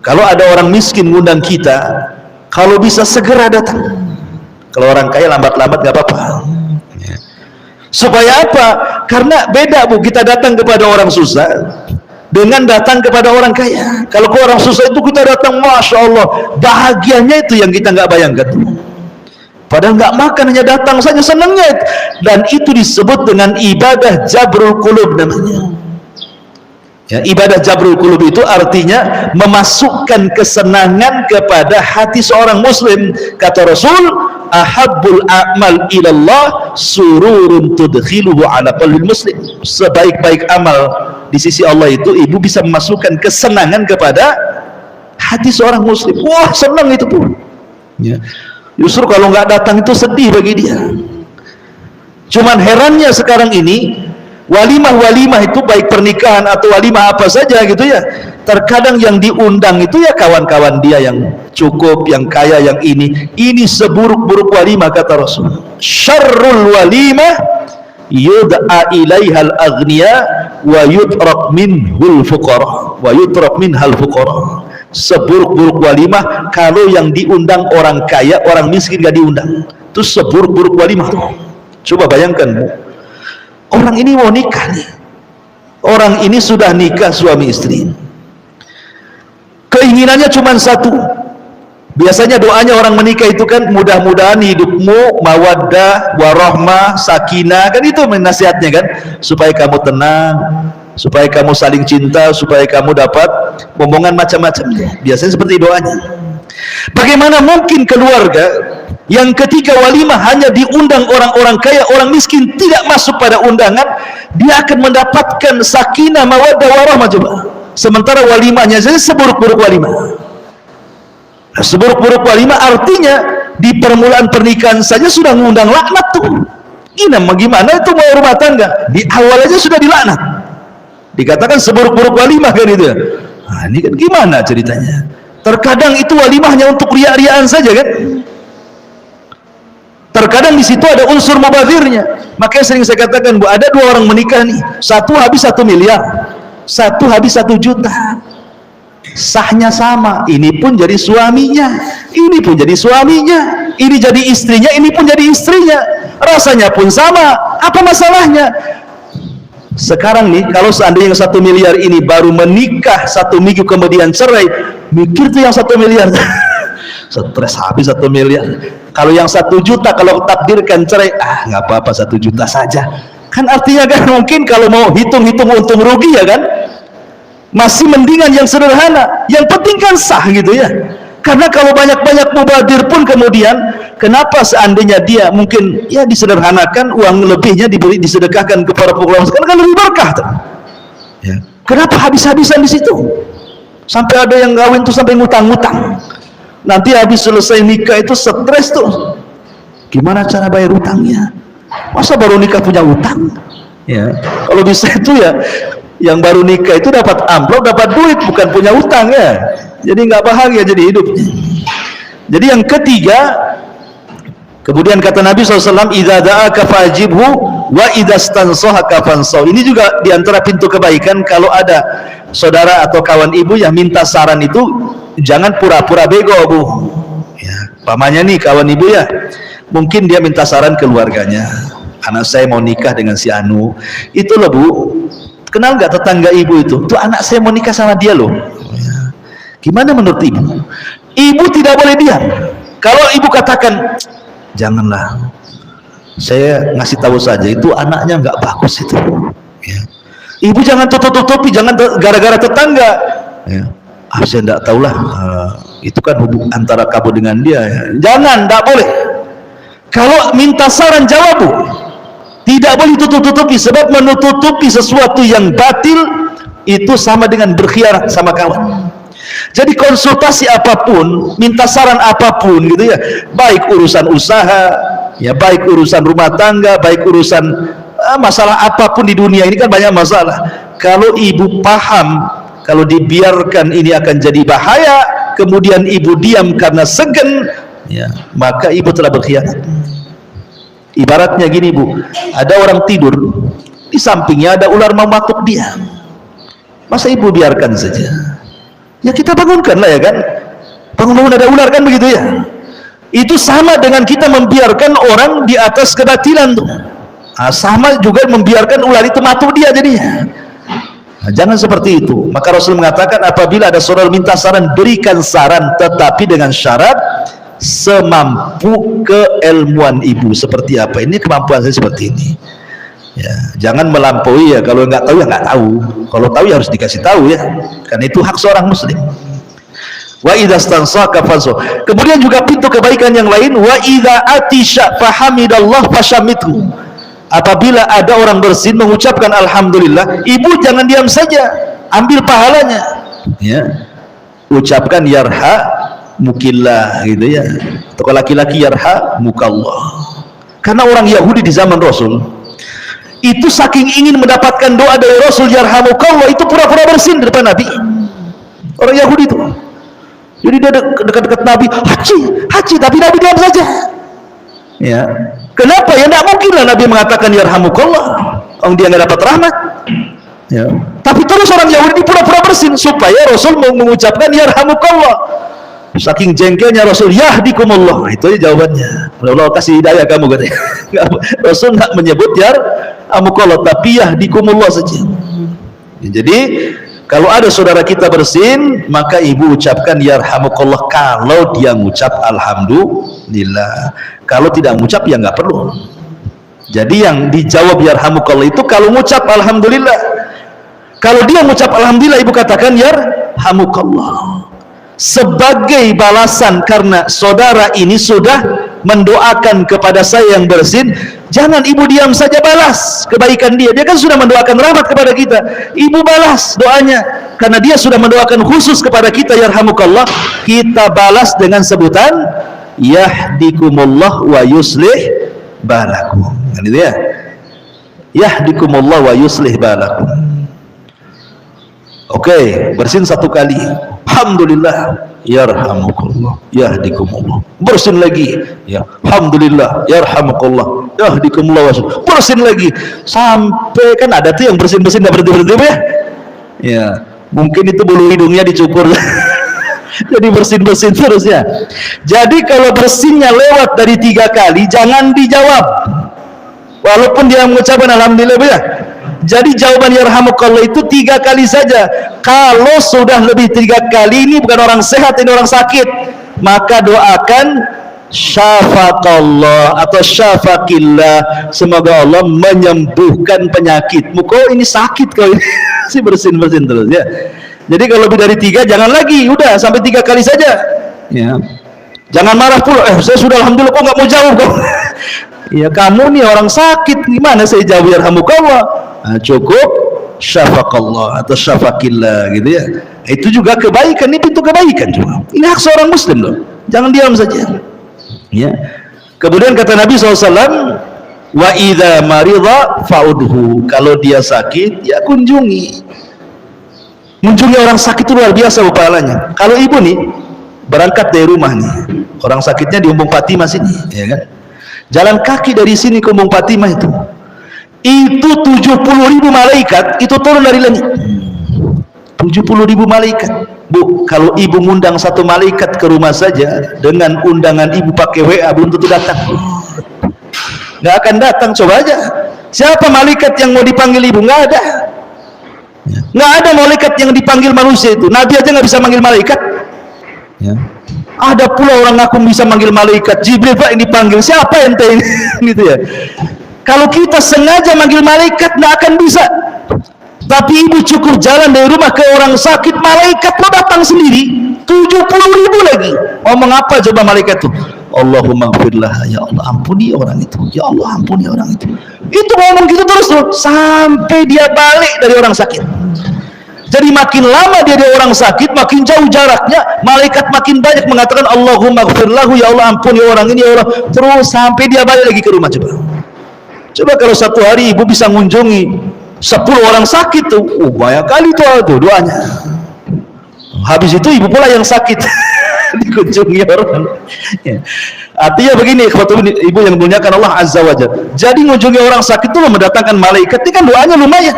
Kalau ada orang miskin ngundang kita, kalau bisa segera datang. Kalau orang kaya lambat-lambat nggak apa-apa. Ya. Supaya apa? Karena beda, Bu, kita datang kepada orang susah dengan datang kepada orang kaya. Kalau ke orang susah itu kita datang, Masya Allah, bahagianya itu yang kita nggak bayangkan. Padahal nggak makan, hanya datang saja, senangnya. Dan itu disebut dengan ibadah jabrul qulub namanya. Ya, ibadah jabrul qulub itu artinya memasukkan kesenangan kepada hati seorang muslim. Kata Rasul, ahabbul a'mal ilallah sururun tudkhiluhu ala qalbil muslim. Sebaik-baik amal di sisi Allah itu ibu bisa memasukkan kesenangan kepada hati seorang muslim. Wah, senang itu pun. Ya. Justru kalau nggak datang itu sedih bagi dia. Cuman herannya sekarang ini, walimah-walimah itu baik pernikahan atau walimah apa saja gitu ya, terkadang yang diundang itu ya kawan-kawan dia yang cukup, yang kaya, yang ini seburuk-buruk walimah. Kata Rasul, syarrul walimah yud'a ilaihal aghniya wa yutrak minhul fuqara wa yutrak minhal fuqara. Seburuk-buruk walimah kalau yang diundang orang kaya, orang miskin gak diundang. Itu seburuk-buruk walimah tuh. Coba bayangkan, Bu, orang ini mau nikah nih, orang ini sudah nikah suami istri, keinginannya cuma satu, Biasanya doanya orang menikah itu kan, mudah-mudahan hidupmu mawaddah, warahmah, sakinah, kan itu nasihatnya kan, supaya kamu tenang, supaya kamu saling cinta, supaya kamu dapat omongan macam-macam. Biasanya seperti doanya. Bagaimana mungkin keluarga yang ketika walimah hanya diundang orang-orang kaya, orang miskin tidak masuk pada undangan, dia akan mendapatkan sakinah, mawaddah, warahmah coba. Sementara walimahnya saja seburuk-buruk walimah. Seburuk-buruk walimah artinya di permulaan pernikahan saja sudah mengundang laknat tuh. Gimana itu mau rumah tangga? Di awal aja sudah dilaknat. Dikatakan seburuk-buruk walimah kan itu. Nah, ini kan gimana ceritanya? Terkadang itu walimahnya untuk riak-riaan saja kan? Terkadang di situ ada unsur mubazirnya. Makanya sering saya katakan, Bu, ada dua orang menikah nih, satu habis 1 miliar, satu habis 1 juta. Sahnya sama, ini pun jadi suaminya, ini pun jadi suaminya, ini jadi istrinya, ini pun jadi istrinya, rasanya pun sama, apa masalahnya? Sekarang nih, kalau seandainya yang 1 miliar ini baru menikah 1 minggu kemudian cerai, mikir tuh yang 1 miliar stres habis 1 miliar. Kalau yang 1 juta, kalau takdirkan cerai, nggak apa-apa 1 juta saja, kan artinya kan mungkin kalau mau hitung-hitung untung rugi ya kan, masih mendingan yang sederhana, yang penting kan sah gitu ya. Karena kalau banyak-banyak mubadir pun kemudian, kenapa seandainya dia mungkin ya disederhanakan, uang lebihnya diberi, disedekahkan kepada pokok kan lebih berkah tuh. Ya. Kenapa habis-habisan di situ? Sampai ada yang kawin tuh sampai ngutang-ngutang. Nanti habis selesai nikah itu stres tuh. Gimana cara bayar utangnya? Masa baru nikah punya utang? Ya. Kalau bisa itu ya, yang baru nikah itu dapat amplop, dapat duit, bukan punya utang ya. Jadi nggak bahagia jadi hidupnya. Jadi yang ketiga, kemudian kata Nabi SAW, idza da'aka fajibhu wa idza stansahaka fansah. Ini juga diantara pintu kebaikan. Kalau ada saudara atau kawan ibu yang minta saran itu, jangan pura-pura bego, Bu. Ya, pamannya nih kawan ibu ya, mungkin dia minta saran keluarganya, anak saya mau nikah dengan si Anu, itu loh Bu, kenal nggak tetangga ibu itu? Tuh anak saya mau nikah sama dia loh. Gimana menurut ibu? Ibu tidak boleh diam. Kalau ibu katakan, janganlah, saya ngasih tahu saja, itu anaknya nggak bagus itu. Ya. Ibu jangan tutup-tutupi, jangan gara-gara tetangga. Ya. Saya tidak tahulah, itu kan hubungan antara kamu dengan dia. Ya. Jangan, tidak boleh. Kalau minta saran jawab, Bu. Tidak boleh tutup-tutupi, sebab menutupi sesuatu yang batil itu sama dengan berkhianat sama kawan. Jadi konsultasi apapun, minta saran apapun gitu ya, baik urusan usaha, ya baik urusan rumah tangga, baik urusan masalah apapun di dunia ini kan banyak masalah. Kalau ibu paham, kalau dibiarkan ini akan jadi bahaya, kemudian ibu diam karena segan, ya, maka ibu telah berkhianat. Ibaratnya gini Bu, ada orang tidur, di sampingnya ada ular mau matuk dia, masa ibu biarkan saja? Ya kita bangunkan lah ya kan, bangun-bangun ada ular kan begitu ya. Itu sama dengan kita membiarkan orang di atas kebatilan tuh. Sama juga membiarkan ular itu matuk dia jadinya. Jangan seperti itu. Maka Rasul mengatakan, apabila ada saudara minta saran, berikan saran, tetapi dengan syarat semampu keilmuan ibu. Seperti apa? Ini kemampuan saya seperti ini. Ya, jangan melampaui ya. Kalau nggak tahu ya nggak tahu. Kalau tahu ya harus dikasih tahu ya. Karena itu hak seorang muslim. Wa idza stansaka fanso. Kemudian juga pintu kebaikan yang lain, wa idza atisha fahamidallah fashamithu. Apabila ada orang bersin mengucapkan alhamdulillah, ibu jangan diam saja, ambil pahalanya. Ya. Ucapkan yarha mukillah gitu ya. Atau laki-laki yarha mukallah. Karena orang Yahudi di zaman Rasul itu saking ingin mendapatkan doa dari Rasul yarhamukallah, itu pura-pura bersin di depan Nabi. Orang Yahudi itu. Jadi dia dekat-dekat Nabi, haji, tapi Nabi diam saja. Ya. Kenapa? Ya tidak mungkin lah Nabi mengatakan yarhamukallah. Orang dia nggak dapat rahmat. Ya. Tapi terus orang Yahudi pura-pura bersin supaya Rasul mengucapkan yarhamukallah. Saking jengkelnya Rasul, yahdikumullah. Itu aja jawabannya. Allah kasih hidayah kamu katanya. Rasul nggak menyebut yarhamukallah, tapi yahdikumullah saja. Jadi Kalau ada saudara kita bersin, maka ibu ucapkan yarhamukallah kalau dia mengucap alhamdulillah. Kalau tidak mengucap ya nggak perlu. Jadi yang dijawab yarhamukallah itu kalau mengucap alhamdulillah. Kalau dia mengucap alhamdulillah, ibu katakan yarhamukallah. Sebagai balasan karena saudara ini sudah mendoakan kepada saya yang bersin, jangan ibu diam saja, balas kebaikan dia. Dia kan sudah mendoakan rahmat kepada kita, ibu balas doanya karena dia sudah mendoakan khusus kepada kita yarhamukallah. Kita balas dengan sebutan yahdikumullah wa yuslih balakum. Kan itu ya, yahdikumullah wa yuslih balakum. Oke, bersin satu kali, alhamdulillah yarhamukallah yahdikumullah. Bersin lagi, ya alhamdulillah yarhamukallah yahdikumullah. Bersin lagi sampai, kan ada tuh yang bersin-bersin nggak berhenti-berhenti ya. Ya, mungkin itu bulu hidungnya dicukur. Jadi bersin-bersin terus ya. Jadi kalau bersinnya lewat dari 3 kali, jangan dijawab walaupun dia mengucapkan alhamdulillah ya. Jadi jawaban yarhamukallah itu 3 kali saja. Kalau sudah lebih 3 kali, ini bukan orang sehat, ini orang sakit, maka doakan syafaqallah atau syafaqillah, semoga Allah menyembuhkan penyakitmu. Kok ini sakit kau ini? Si bersin-bersin terus ya. Jadi kalau lebih dari 3 jangan lagi, udah sampai 3 kali saja ya. Jangan marah pula, saya sudah alhamdulillah kok nggak mau jawab kok. Ya kamu nih orang sakit, gimana saya jawab yarhamukallah? Nah, cukup syafaqallah atau syafaqillah gitu ya. Itu juga kebaikan, ini pintu kebaikan juga. Ini hak seorang muslim loh, jangan diam saja ya. Kemudian kata Nabi SAW, wa idza marida fa'udhu, kalau dia sakit ya kunjungi. Mengunjungi orang sakit itu luar biasa pahalanya. Kalau ibu nih berangkat dari rumah nih, orang sakitnya di Umbung Fatimah sini ya kan, jalan kaki dari sini ke Umbung Fatimah itu 70.000 malaikat itu turun dari langit. 70.000 malaikat. Bu, kalau ibu ngundang 1 malaikat ke rumah saja dengan undangan ibu pakai WA belum tentu datang. Nggak akan datang, coba aja. Siapa malaikat yang mau dipanggil ibu? Nggak ada. Nggak ada malaikat yang dipanggil manusia itu. Nabi aja nggak bisa manggil malaikat. Ya. Ada pula orang ngaku bisa manggil malaikat. Jibril Pak yang dipanggil, siapa ente ini? Gitu ya. Kalau kita sengaja manggil malaikat nggak akan bisa. Tapi ibu cukup jalan dari rumah ke orang sakit, malaikat lo datang sendiri. 70.000 lagi. Ngomong apa coba malaikat tuh? Allahumma gfirlah, ya Allah ampuni orang itu, ya Allah ampuni orang itu. Itu ngomong gitu terus tuh sampai dia balik dari orang sakit. Jadi makin lama dia dari orang sakit, makin jauh jaraknya, malaikat makin banyak mengatakan Allahumma gfirlahu, ya Allah ampuni orang ini, ya Allah. Terus sampai dia balik lagi ke rumah. Coba kalau satu hari ibu bisa mengunjungi 10 orang sakit tuh, banyak kali tuh doanya. Habis itu ibu pula yang sakit dikunjungi orang. Ya. Artinya begini, ibu yang dimuliakan Allah Azza wa Jalla. Jadi mengunjungi orang sakit itu mendatangkan malaikat, ini kan doanya lumayan.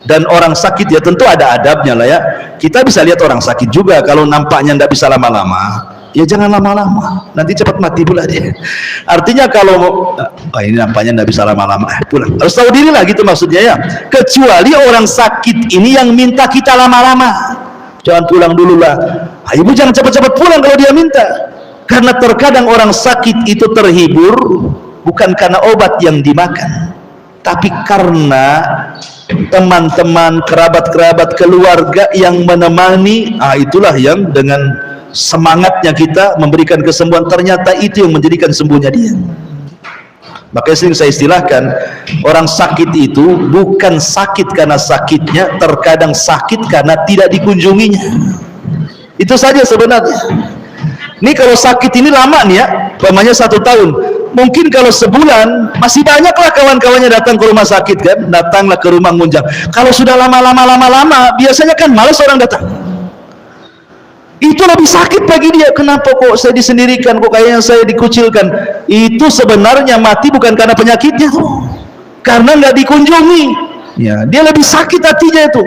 Dan orang sakit ya tentu ada adabnya lah ya. Kita bisa lihat orang sakit juga, kalau nampaknya tidak bisa lama-lama, ya jangan lama-lama, nanti cepat mati pula dia. Artinya kalau ini nampaknya tidak bisa lama-lama, pulang. Harus tahu diri lah gitu maksudnya ya. Kecuali orang sakit ini yang minta kita lama-lama, jangan pulang dulu lah. Ibu jangan cepat-cepat pulang kalau dia minta. Karena terkadang orang sakit itu terhibur bukan karena obat yang dimakan, tapi karena teman-teman, kerabat-kerabat, keluarga yang menemani. Itulah yang dengan semangatnya kita memberikan kesembuhan, ternyata itu yang menjadikan sembuhnya dia. Makanya sering saya istilahkan, orang sakit itu bukan sakit karena sakitnya, terkadang sakit karena tidak dikunjunginya. Itu saja sebenarnya. Ini kalau sakit ini lama nih ya, umpamanya 1 tahun, mungkin kalau sebulan masih banyaklah kawan-kawannya datang ke rumah sakit kan, datanglah ke rumah ngunjang. Kalau sudah lama-lama biasanya kan malas orang datang. Itu lebih sakit bagi dia. Kenapa kok saya disendirikan, kok kayaknya saya dikucilkan? Itu sebenarnya mati bukan karena penyakitnya tuh, karena nggak dikunjungi ya, dia lebih sakit hatinya itu.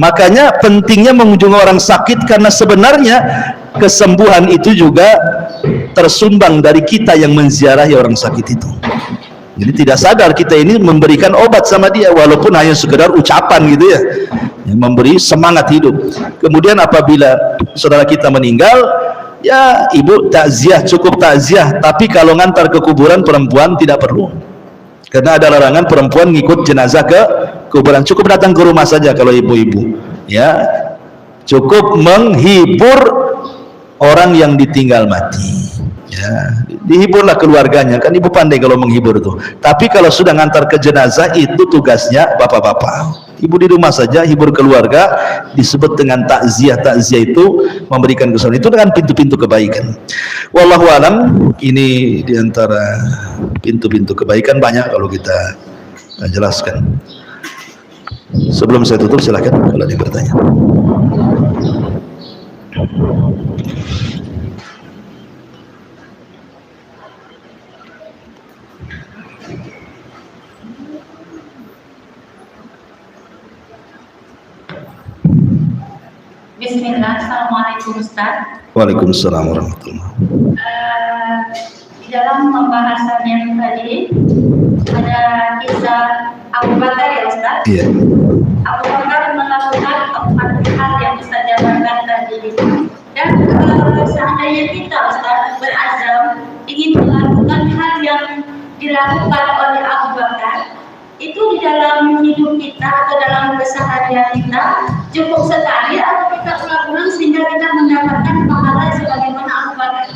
Makanya pentingnya mengunjungi orang sakit, karena sebenarnya kesembuhan itu juga tersumbang dari kita yang menziarahi orang sakit itu. Jadi tidak sadar kita ini memberikan obat sama dia, walaupun hanya sekedar ucapan gitu ya. memberi semangat hidup. Kemudian apabila saudara kita meninggal, ya ibu takziah, cukup takziah, tapi kalau ngantar ke kuburan perempuan tidak perlu, karena ada larangan perempuan ngikut jenazah ke kuburan. Cukup datang ke rumah saja kalau ibu-ibu, ya cukup menghibur orang yang ditinggal mati, ya dihiburlah keluarganya, kan ibu pandai kalau menghibur itu. Tapi kalau sudah ngantar ke jenazah, itu tugasnya bapak-bapak. Ibu di rumah saja hibur keluarga, disebut dengan takziah. Takziah itu memberikan kesenangan, itu dengan pintu-pintu kebaikan. Wallahu alam, ini diantara pintu-pintu kebaikan, banyak kalau kita jelaskan. Sebelum saya tutup, silakan kalau ada yang bertanya. Bismillah, Assalamualaikum Ustaz. Waalaikumsalam warahmatullahi. Di dalam pembahasan yang tadi ada kisah Abu Bakar ya Ustaz. Iya. Abu Bakar melakukan 4 hal yang Ustaz jabarkan tadi. Dan seandainya kita Ustaz berazam ingin melakukan hal yang dilakukan oleh Abu Bakar, itu di dalam hidup kita atau dalam keseharian kita cukup sekali atau kita ulang-ulang sehingga kita mendapatkan pahala sebagaimana Abu Bakar?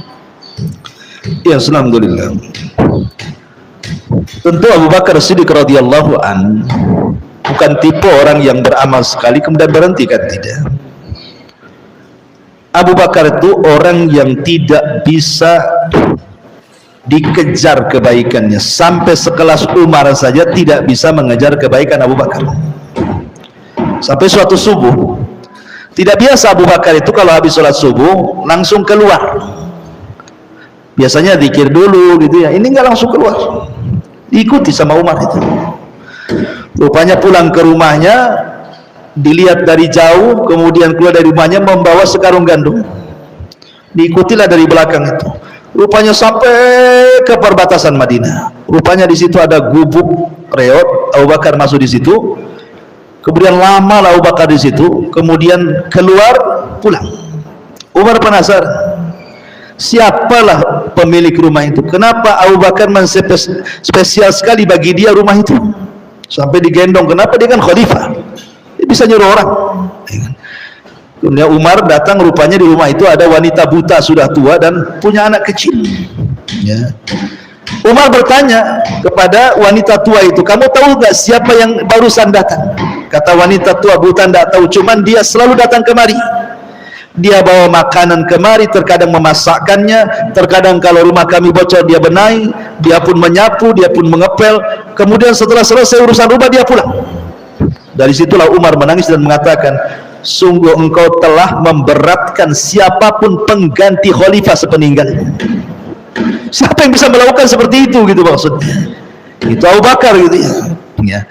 Ya, alhamdulillah. Tentu Abu Bakar Siddiq radhiyallahu an bukan tipe orang yang beramal sekali kemudian berhenti, kan tidak. Abu Bakar itu orang yang tidak bisa dikejar kebaikannya. Sampai sekelas Umar saja tidak bisa mengejar kebaikan Abu Bakar. Sampai suatu subuh, tidak biasa Abu Bakar itu kalau habis sholat subuh langsung keluar. Biasanya zikir dulu gitu ya, ini nggak langsung keluar, diikuti sama Umar itu. Rupanya pulang ke rumahnya, dilihat dari jauh, kemudian keluar dari rumahnya membawa sekarung gandum, diikutilah dari belakang itu. Rupanya sampai ke perbatasan Madinah. Rupanya di situ ada gubuk reot, Abu Bakar masuk di situ. Kemudian lama Abu Bakar di situ, kemudian keluar pulang. Umar penasaran, siapalah pemilik rumah itu? Kenapa Abu Bakar spesial sekali bagi dia rumah itu? Sampai digendong, kenapa? Dia kan khalifah, dia bisa nyuruh orang. Kemudian Umar datang, rupanya di rumah itu ada wanita buta sudah tua dan punya anak kecil, ya. Umar bertanya kepada wanita tua itu, kamu tahu gak siapa yang barusan datang? Kata wanita tua buta, tidak tahu, cuman dia selalu datang kemari. Dia bawa makanan kemari, terkadang memasakkannya, terkadang kalau rumah kami bocor dia benahi, dia pun menyapu, dia pun mengepel. Kemudian setelah selesai urusan rumah dia pulang. Dari situlah Umar menangis dan mengatakan, sungguh engkau telah memberatkan siapapun pengganti khalifah sepeninggalnya. Siapa yang bisa melakukan seperti itu, gitu maksudnya. Itu Abu Bakar gitu ya.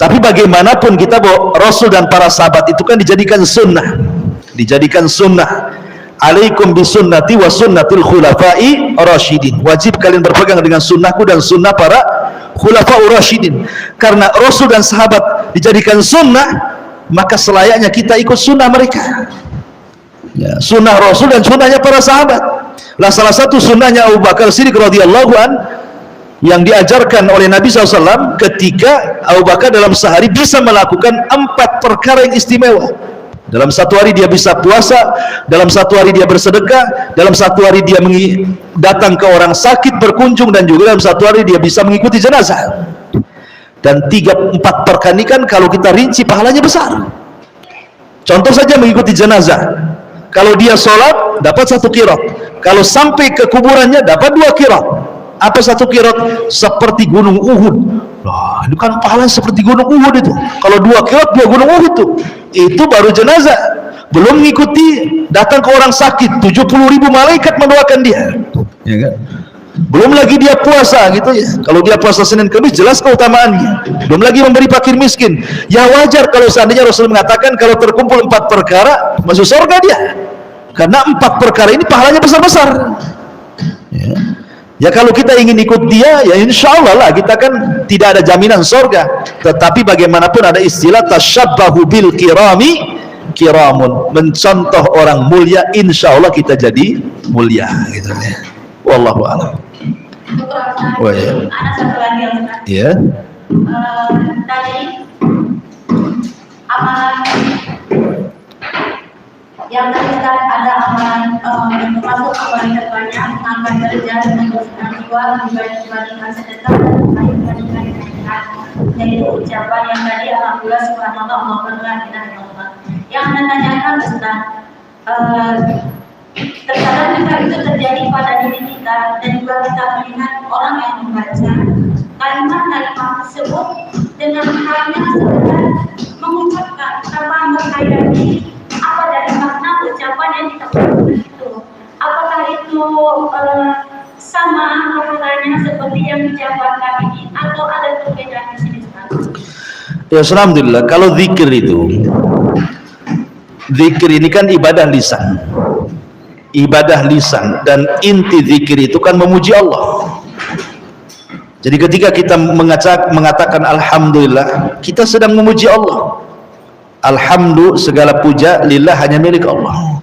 Tapi bagaimanapun kita bahwa Rasul dan para sahabat itu kan dijadikan sunnah. Dijadikan sunnah. Alaikum bisunnati wa sunnatil khulafai rasyidin. Wajib kalian berpegang dengan sunnahku dan sunnah para khulafai rasyidin. Karena Rasul dan sahabat dijadikan sunnah, maka selayaknya kita ikut sunnah mereka, ya, sunnah Rasul dan sunnahnya para sahabat. Lah salah satu sunnahnya Abu Bakar Siddiq radhiyallahu an yang diajarkan oleh Nabi SAW, ketika Abu Bakar dalam sehari bisa melakukan 4 perkara yang istimewa. Dalam satu hari dia bisa puasa, dalam satu hari dia bersedekah, dalam satu hari dia datang ke orang sakit berkunjung, dan juga dalam satu hari dia bisa mengikuti jenazah. Dan 3-4 perkara ini kan kalau kita rinci pahalanya besar. Contoh saja mengikuti jenazah, kalau dia sholat dapat 1 qirat, kalau sampai ke kuburannya dapat 2 qirat. Apa 1 qirat? Seperti gunung Uhud. Nah, itu kan pahalanya seperti gunung Uhud itu. Kalau 2 qirat 2 gunung Uhud itu baru jenazah. Belum mengikuti datang ke orang sakit, 70.000 malaikat mendoakan dia, ya kan? Belum lagi dia puasa gitu ya. Kalau dia puasa Senin Kamis jelas keutamaannya. Belum lagi memberi fakir miskin. Ya wajar kalau seandainya Rasul mengatakan kalau terkumpul 4 perkara masuk surga dia. Karena 4 perkara ini pahalanya besar-besar. Ya. Ya kalau kita ingin ikut dia, ya insya Allah lah, kita kan tidak ada jaminan surga. Tetapi bagaimanapun ada istilah tasyabbahu bil kirami kiramun, mencontoh orang mulia, insya Allah kita jadi mulia gitu ya. Wallahu a'lam. Oh ya. Ada satu lagi yang Ustaz. Ya. Tadi amalan yang tadi Ustaz ada amalan termasuk amalan terbanyak mengangkat derajat, membersihkan jiwa, dibandingkan sedekah, dibandingkan sedekah. Yaitu ucapan yang tadi alhamdulillah subhanallah Allahu la ilaha illallah. Yang Anda tanyakan Ustaz, terkadang juga itu terjadi pada diri kita dan juga kita melihat orang yang membaca kalimat-kalimat tersebut dengan hanya sekedar mengucapkan tanpa mengkaji apa dari makna ucapan yang kita ucapkan itu. Apakah itu sama maknanya seperti yang dijabarkan ini atau ada perbedaan di sini Ustaz? Ya, alhamdulillah. Kalau zikir itu, zikir ini kan ibadah lisan. Ibadah lisan, dan inti zikir itu kan memuji Allah. Jadi ketika kita mengatakan alhamdulillah, kita sedang memuji Allah. Alhamdulillah, segala puja lillah, hanya milik Allah.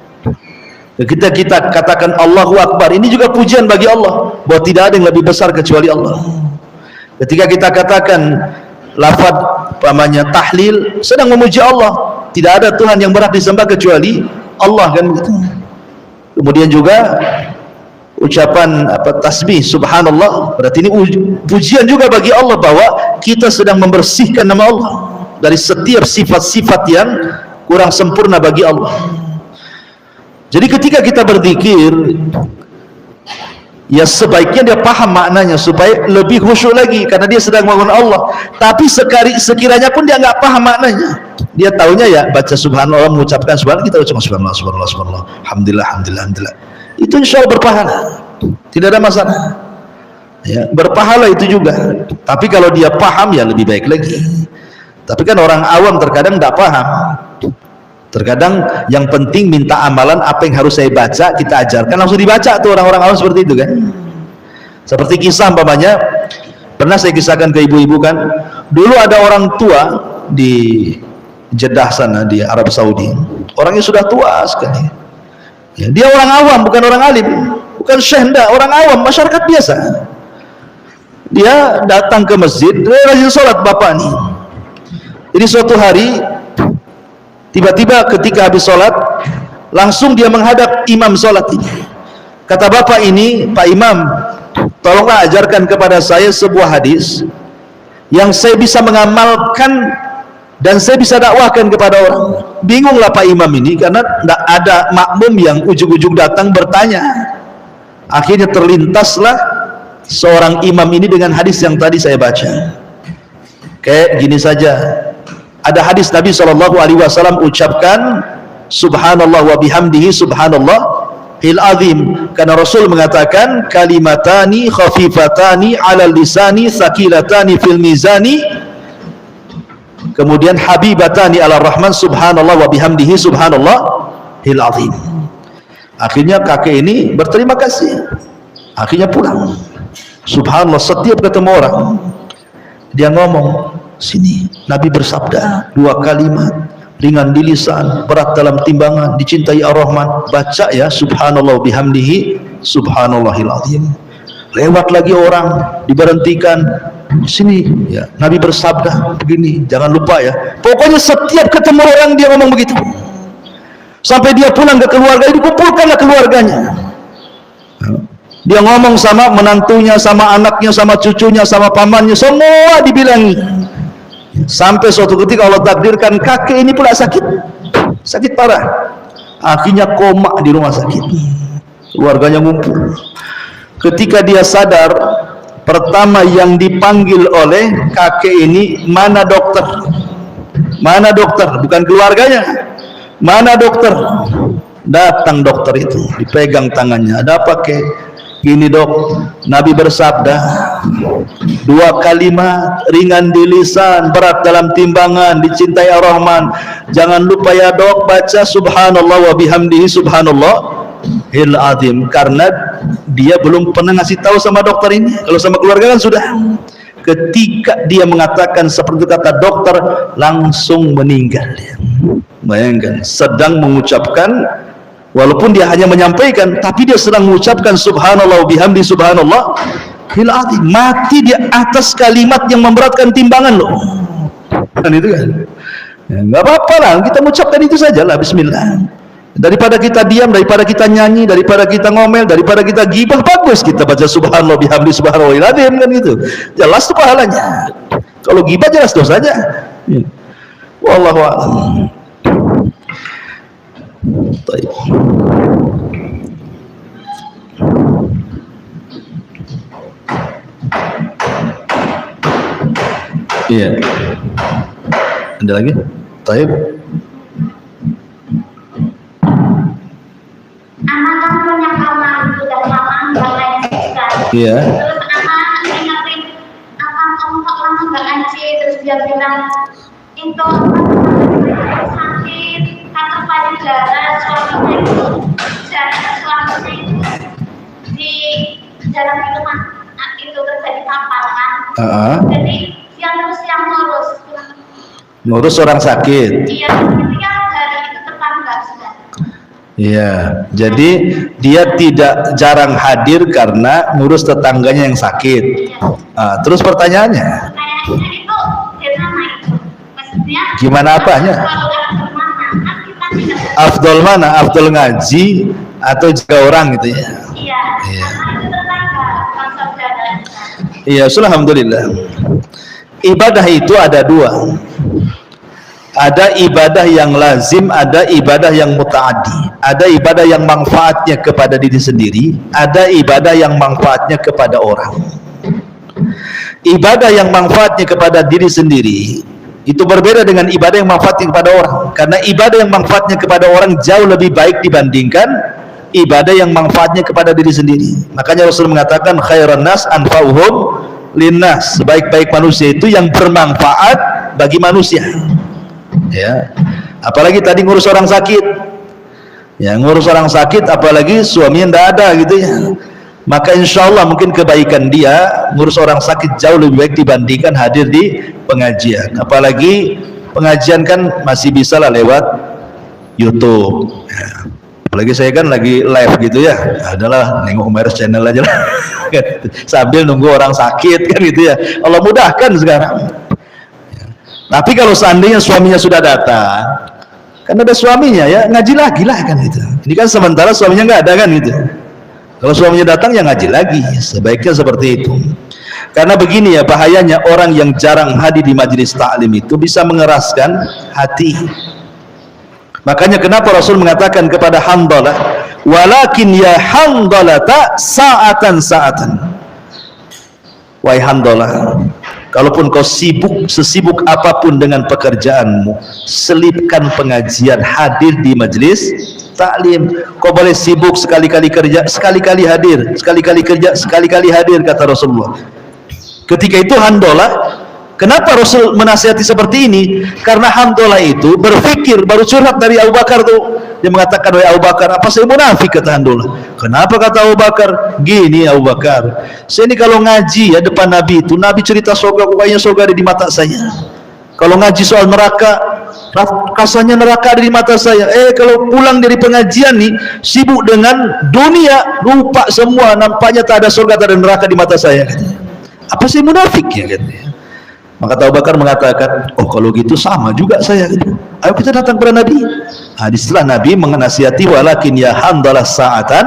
Ketika kita katakan Allahu Akbar, ini juga pujian bagi Allah, bahwa tidak ada yang lebih besar kecuali Allah. Ketika kita katakan lafaz namanya tahlil, sedang memuji Allah. Tidak ada Tuhan yang berhak disembah kecuali Allah, kan begitu. Kemudian juga ucapan tasbih subhanallah, berarti ini pujian juga bagi Allah, bahwa kita sedang membersihkan nama Allah dari setiap sifat-sifat yang kurang sempurna bagi Allah. Jadi ketika kita berzikir, ya sebaiknya dia paham maknanya supaya lebih khusyuk lagi, karena dia sedang mengenal Allah. Tapi sekiranya pun dia nggak paham maknanya, dia taunya ya baca subhanallah, mengucapkan subhanallah, kita ucapkan subhanallah, subhanallah, subhanallah, alhamdulillah, alhamdulillah, alhamdulillah. Itu insya Allah berpahala, tidak ada masalah. Ya, berpahala itu juga. Tapi kalau dia paham ya lebih baik lagi. Tapi kan orang awam terkadang tidak paham. Terkadang yang penting minta amalan, apa yang harus saya baca, kita ajarkan, langsung dibaca tuh orang-orang awam seperti itu kan. Seperti kisah umpamanya, pernah saya kisahkan ke ibu-ibu kan, dulu ada orang tua di Jeddah sana di Arab Saudi, orangnya sudah tua sekali ya, dia orang awam, bukan orang alim, bukan syekh, orang awam, masyarakat biasa. Dia datang ke masjid, dia rajin sholat bapak nih. Jadi suatu hari tiba-tiba ketika habis sholat, langsung dia menghadap imam sholat ini. Kata bapak ini, Pak Imam, tolonglah ajarkan kepada saya sebuah hadis yang saya bisa mengamalkan dan saya bisa dakwahkan kepada orang. Bingunglah Pak Imam ini, karena tidak ada makmum yang ujug-ujug datang bertanya. Akhirnya terlintaslah seorang imam ini dengan hadis yang tadi saya baca. Kayak gini saja, ada hadis Nabi SAW ucapkan subhanallah wa bihamdihi subhanallah il azim, karena Rasul mengatakan kalimatani khafifatani ala lisani thaqilatani fil mizani, kemudian habibatani ala rahman subhanallah wa bihamdihi subhanallah il azim. Akhirnya kakek ini berterima kasih, akhirnya pulang. Subhanallah, setiap ketemu orang dia ngomong, sini Nabi bersabda 2 kalimat, ringan di lisan, berat dalam timbangan, dicintai Ar-Rahman. Baca ya subhanallah bihamdihi subhanallahil azim. Lewat lagi orang, diberhentikan, sini ya Nabi bersabda begini, jangan lupa ya. Pokoknya setiap ketemu orang dia ngomong begitu, sampai dia pulang ke keluarga, dikumpulkanlah keluarganya. Dia ngomong sama menantunya, sama anaknya, sama cucunya, sama pamannya, semua dibilangi. Sampai suatu ketika Allah takdirkan kakek ini pula sakit parah. Akhirnya koma di rumah sakit. Keluarganya ngumpul. Ketika dia sadar, pertama yang dipanggil oleh kakek ini, mana dokter? Mana dokter? Bukan keluarganya. Mana dokter? Datang dokter itu, dipegang tangannya. Ada apa kek? Gini dok, Nabi bersabda 2 kalimat, ringan di lisan, berat dalam timbangan, dicintai Ar-Rahman. Jangan lupa ya dok, baca subhanallah wa bihamdihi subhanallah il azim, karena dia belum pernah ngasih tahu sama dokter ini. Kalau sama keluarga kan sudah. Ketika dia mengatakan seperti kata dokter, langsung meninggal dia. Bayangkan, sedang mengucapkan, walaupun dia hanya menyampaikan, tapi dia sedang mengucapkan subhanallah bihamdi subhanallah hilati, mati di atas kalimat yang memberatkan timbangan loh. Kan itu kan ya, nggak apa-apa lah, kita mengucapkan itu saja lah, bismillah. Daripada kita diam, daripada kita nyanyi, daripada kita ngomel, daripada kita gibah, bagus kita baca subhanallah bihamdi subhanallah hilati, kan gitu, jelas tuh pahalanya. Kalau gibah jelas dosanya ya. Wallahu a'lam. Baik. Iya. Ada lagi? Baik. Anak kan punya kamar sudah lama nggak ngaji kan. Iya. Terus anak ingetin, akan kamu kok lama nggak ngaji, terus dia bilang itu sakit kanker payudara, suaminya itu di dalam itu terjadi kapal kan. Jadi dia terus yang ngurus orang sakit. Iya, ketika hari itu tepat nggak sudah. Iya, jadi dia tidak jarang hadir karena ngurus tetangganya yang sakit. Terus pertanyaannya? Pertanyaannya itu gimana itu? Maksudnya gimana apanya? Afdol mana? Afdol ngaji atau jaga orang gitu ya? Iya. Iya. Itu tetangga, bukan saudara. Iya, alhamdulillah. Ibadah itu ada dua. Ada ibadah yang lazim, ada ibadah yang muta'addi. Ada ibadah yang manfaatnya kepada diri sendiri, ada ibadah yang manfaatnya kepada orang. Ibadah yang manfaatnya kepada diri sendiri itu berbeda dengan ibadah yang manfaatnya kepada orang. Karena ibadah yang manfaatnya kepada orang jauh lebih baik dibandingkan ibadah yang manfaatnya kepada diri sendiri. Makanya Rasul mengatakan khairan nas anfa'uhum linnas. Sebaik-baik manusia itu yang bermanfaat bagi manusia. Ya, apalagi tadi ngurus orang sakit, ya ngurus orang sakit, apalagi suaminya tidak ada gitu ya, maka insya Allah mungkin kebaikan dia ngurus orang sakit jauh lebih baik dibandingkan hadir di pengajian. Apalagi pengajian kan masih bisa lah lewat YouTube ya. Apalagi saya kan lagi live gitu ya, adalah nengok Umair's channel aja lah sambil nunggu orang sakit kan gitu ya. Allah mudahkan sekarang. Tapi kalau seandainya suaminya sudah datang, kan ada suaminya ya, ngaji lagi lah kan itu. Ini kan sementara suaminya nggak ada kan itu. Kalau suaminya datang ya ngaji lagi, sebaiknya seperti itu. Karena begini ya, bahayanya orang yang jarang hadir di majelis taklim itu bisa mengeraskan hati. Makanya kenapa Rasul mengatakan kepada Handalah, walakin ya Handalata sa'atan. Wahai Handalah, kalaupun kau sibuk sesibuk apapun dengan pekerjaanmu, selipkan pengajian, hadir di majelis taklim. Kau boleh sibuk sekali-kali kerja, sekali-kali hadir, sekali-kali kerja, sekali-kali hadir, kata Rasulullah. Ketika itu Handalah, kenapa Rasul menasihati seperti ini? Karena Handalah itu berpikir, baru curhat dari Abu Bakar tuh. Dia mengatakan, wahai Abu Bakar, apa saya munafik, kata Handalah. Kenapa, kata Abu Bakar? Gini Abu Bakar, saya ini kalau ngaji ya depan Nabi itu, Nabi cerita surga, kayaknya surga ada di mata saya. Kalau ngaji soal neraka, rasanya neraka ada di mata saya. Kalau pulang dari pengajian nih, sibuk dengan dunia, lupa semua, nampaknya tak ada surga, tak ada neraka di mata saya, katanya. Apa saya munafik ya, katanya. Maka Abu Bakar mengatakan, oh kalau gitu sama juga saya, gitu. Ayo kita datang kepada Nabi. Setelah Nabi menasihati, walakin ya Handalah sa'atan,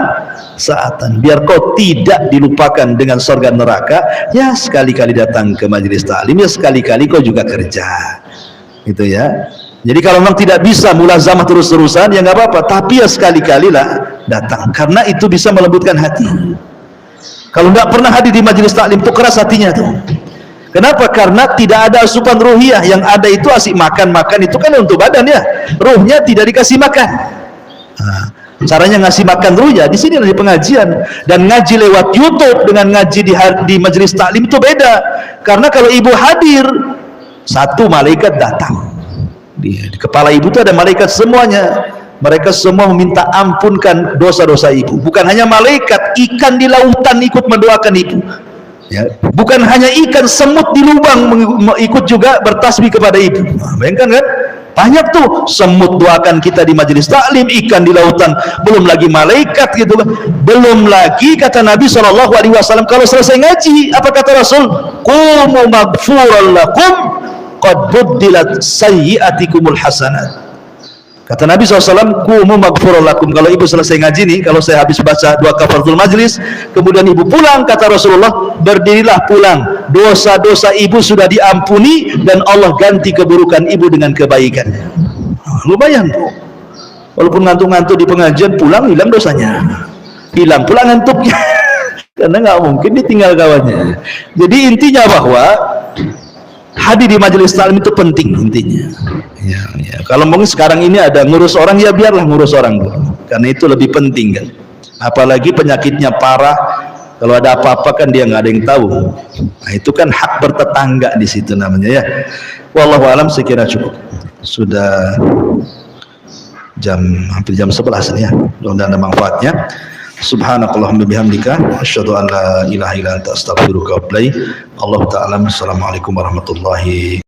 biar kau tidak dilupakan dengan surga neraka, ya sekali-kali datang ke majelis taklim, ya sekali-kali kau juga kerja, gitu ya. Jadi kalau memang tidak bisa mulazamah terus-terusan, ya nggak apa-apa, tapi ya sekali-kali lah datang, karena itu bisa melembutkan hati. Kalau nggak pernah hadir di majelis taklim itu keras hatinya tuh. Kenapa? Karena tidak ada asupan ruhiyah. Yang ada itu asik makan itu kan untuk badan ya. Ruhnya tidak dikasih makan. Caranya ngasih makan ruhnya di sini di pengajian. Dan ngaji lewat YouTube dengan ngaji di majelis taklim itu beda. Karena kalau ibu hadir, satu malaikat datang. Di kepala ibu itu ada malaikat semuanya. mereka semua meminta ampunkan dosa-dosa ibu. Bukan hanya malaikat, ikan di lautan ikut mendoakan ibu. Ya, bukan hanya ikan, semut di lubang ikut juga bertasbih kepada ibu. Nah, bayangkan kan? Banyak tuh, semut doakan kita di majelis taklim, ikan di lautan, belum lagi malaikat gitu. Belum lagi kata Nabi SAW kalau selesai ngaji, apa kata Rasul? Qumu maghfuran lakum qad buddilat sayyi'atikumul hasanat. Kata Nabi SAW, qumu maghfuran lakum. Kalau ibu selesai ngaji nih, kalau saya habis baca dua kafaratul majlis, kemudian ibu pulang, kata Rasulullah, berdirilah pulang. Dosa-dosa ibu sudah diampuni dan Allah ganti keburukan ibu dengan kebaikan. Lumayan tuh. Walaupun ngantuk-ngantuk di pengajian, pulang hilang dosanya. Hilang pula ngantuknya. Karena nggak mungkin ditinggal kawannya. Jadi intinya bahwa hadir di majelis taklim itu penting intinya. Ya. Kalau mungkin sekarang ini ada ngurus orang, ya biarlah ngurus orang dulu, karena itu lebih penting kan. Apalagi penyakitnya parah, kalau ada apa-apa kan dia nggak ada yang tahu. Nah, itu kan hak bertetangga di situ namanya ya. Wallahu alam, sekira cukup. Sudah hampir jam 11 nih ya. Mudah-mudahan ada manfaatnya. Subhanakallahumma bihamdika asyhadu an la ilaha illa anta astaghfiruka wa atubu ilaik. Allah ta'ala. Assalamualaikum warahmatullahi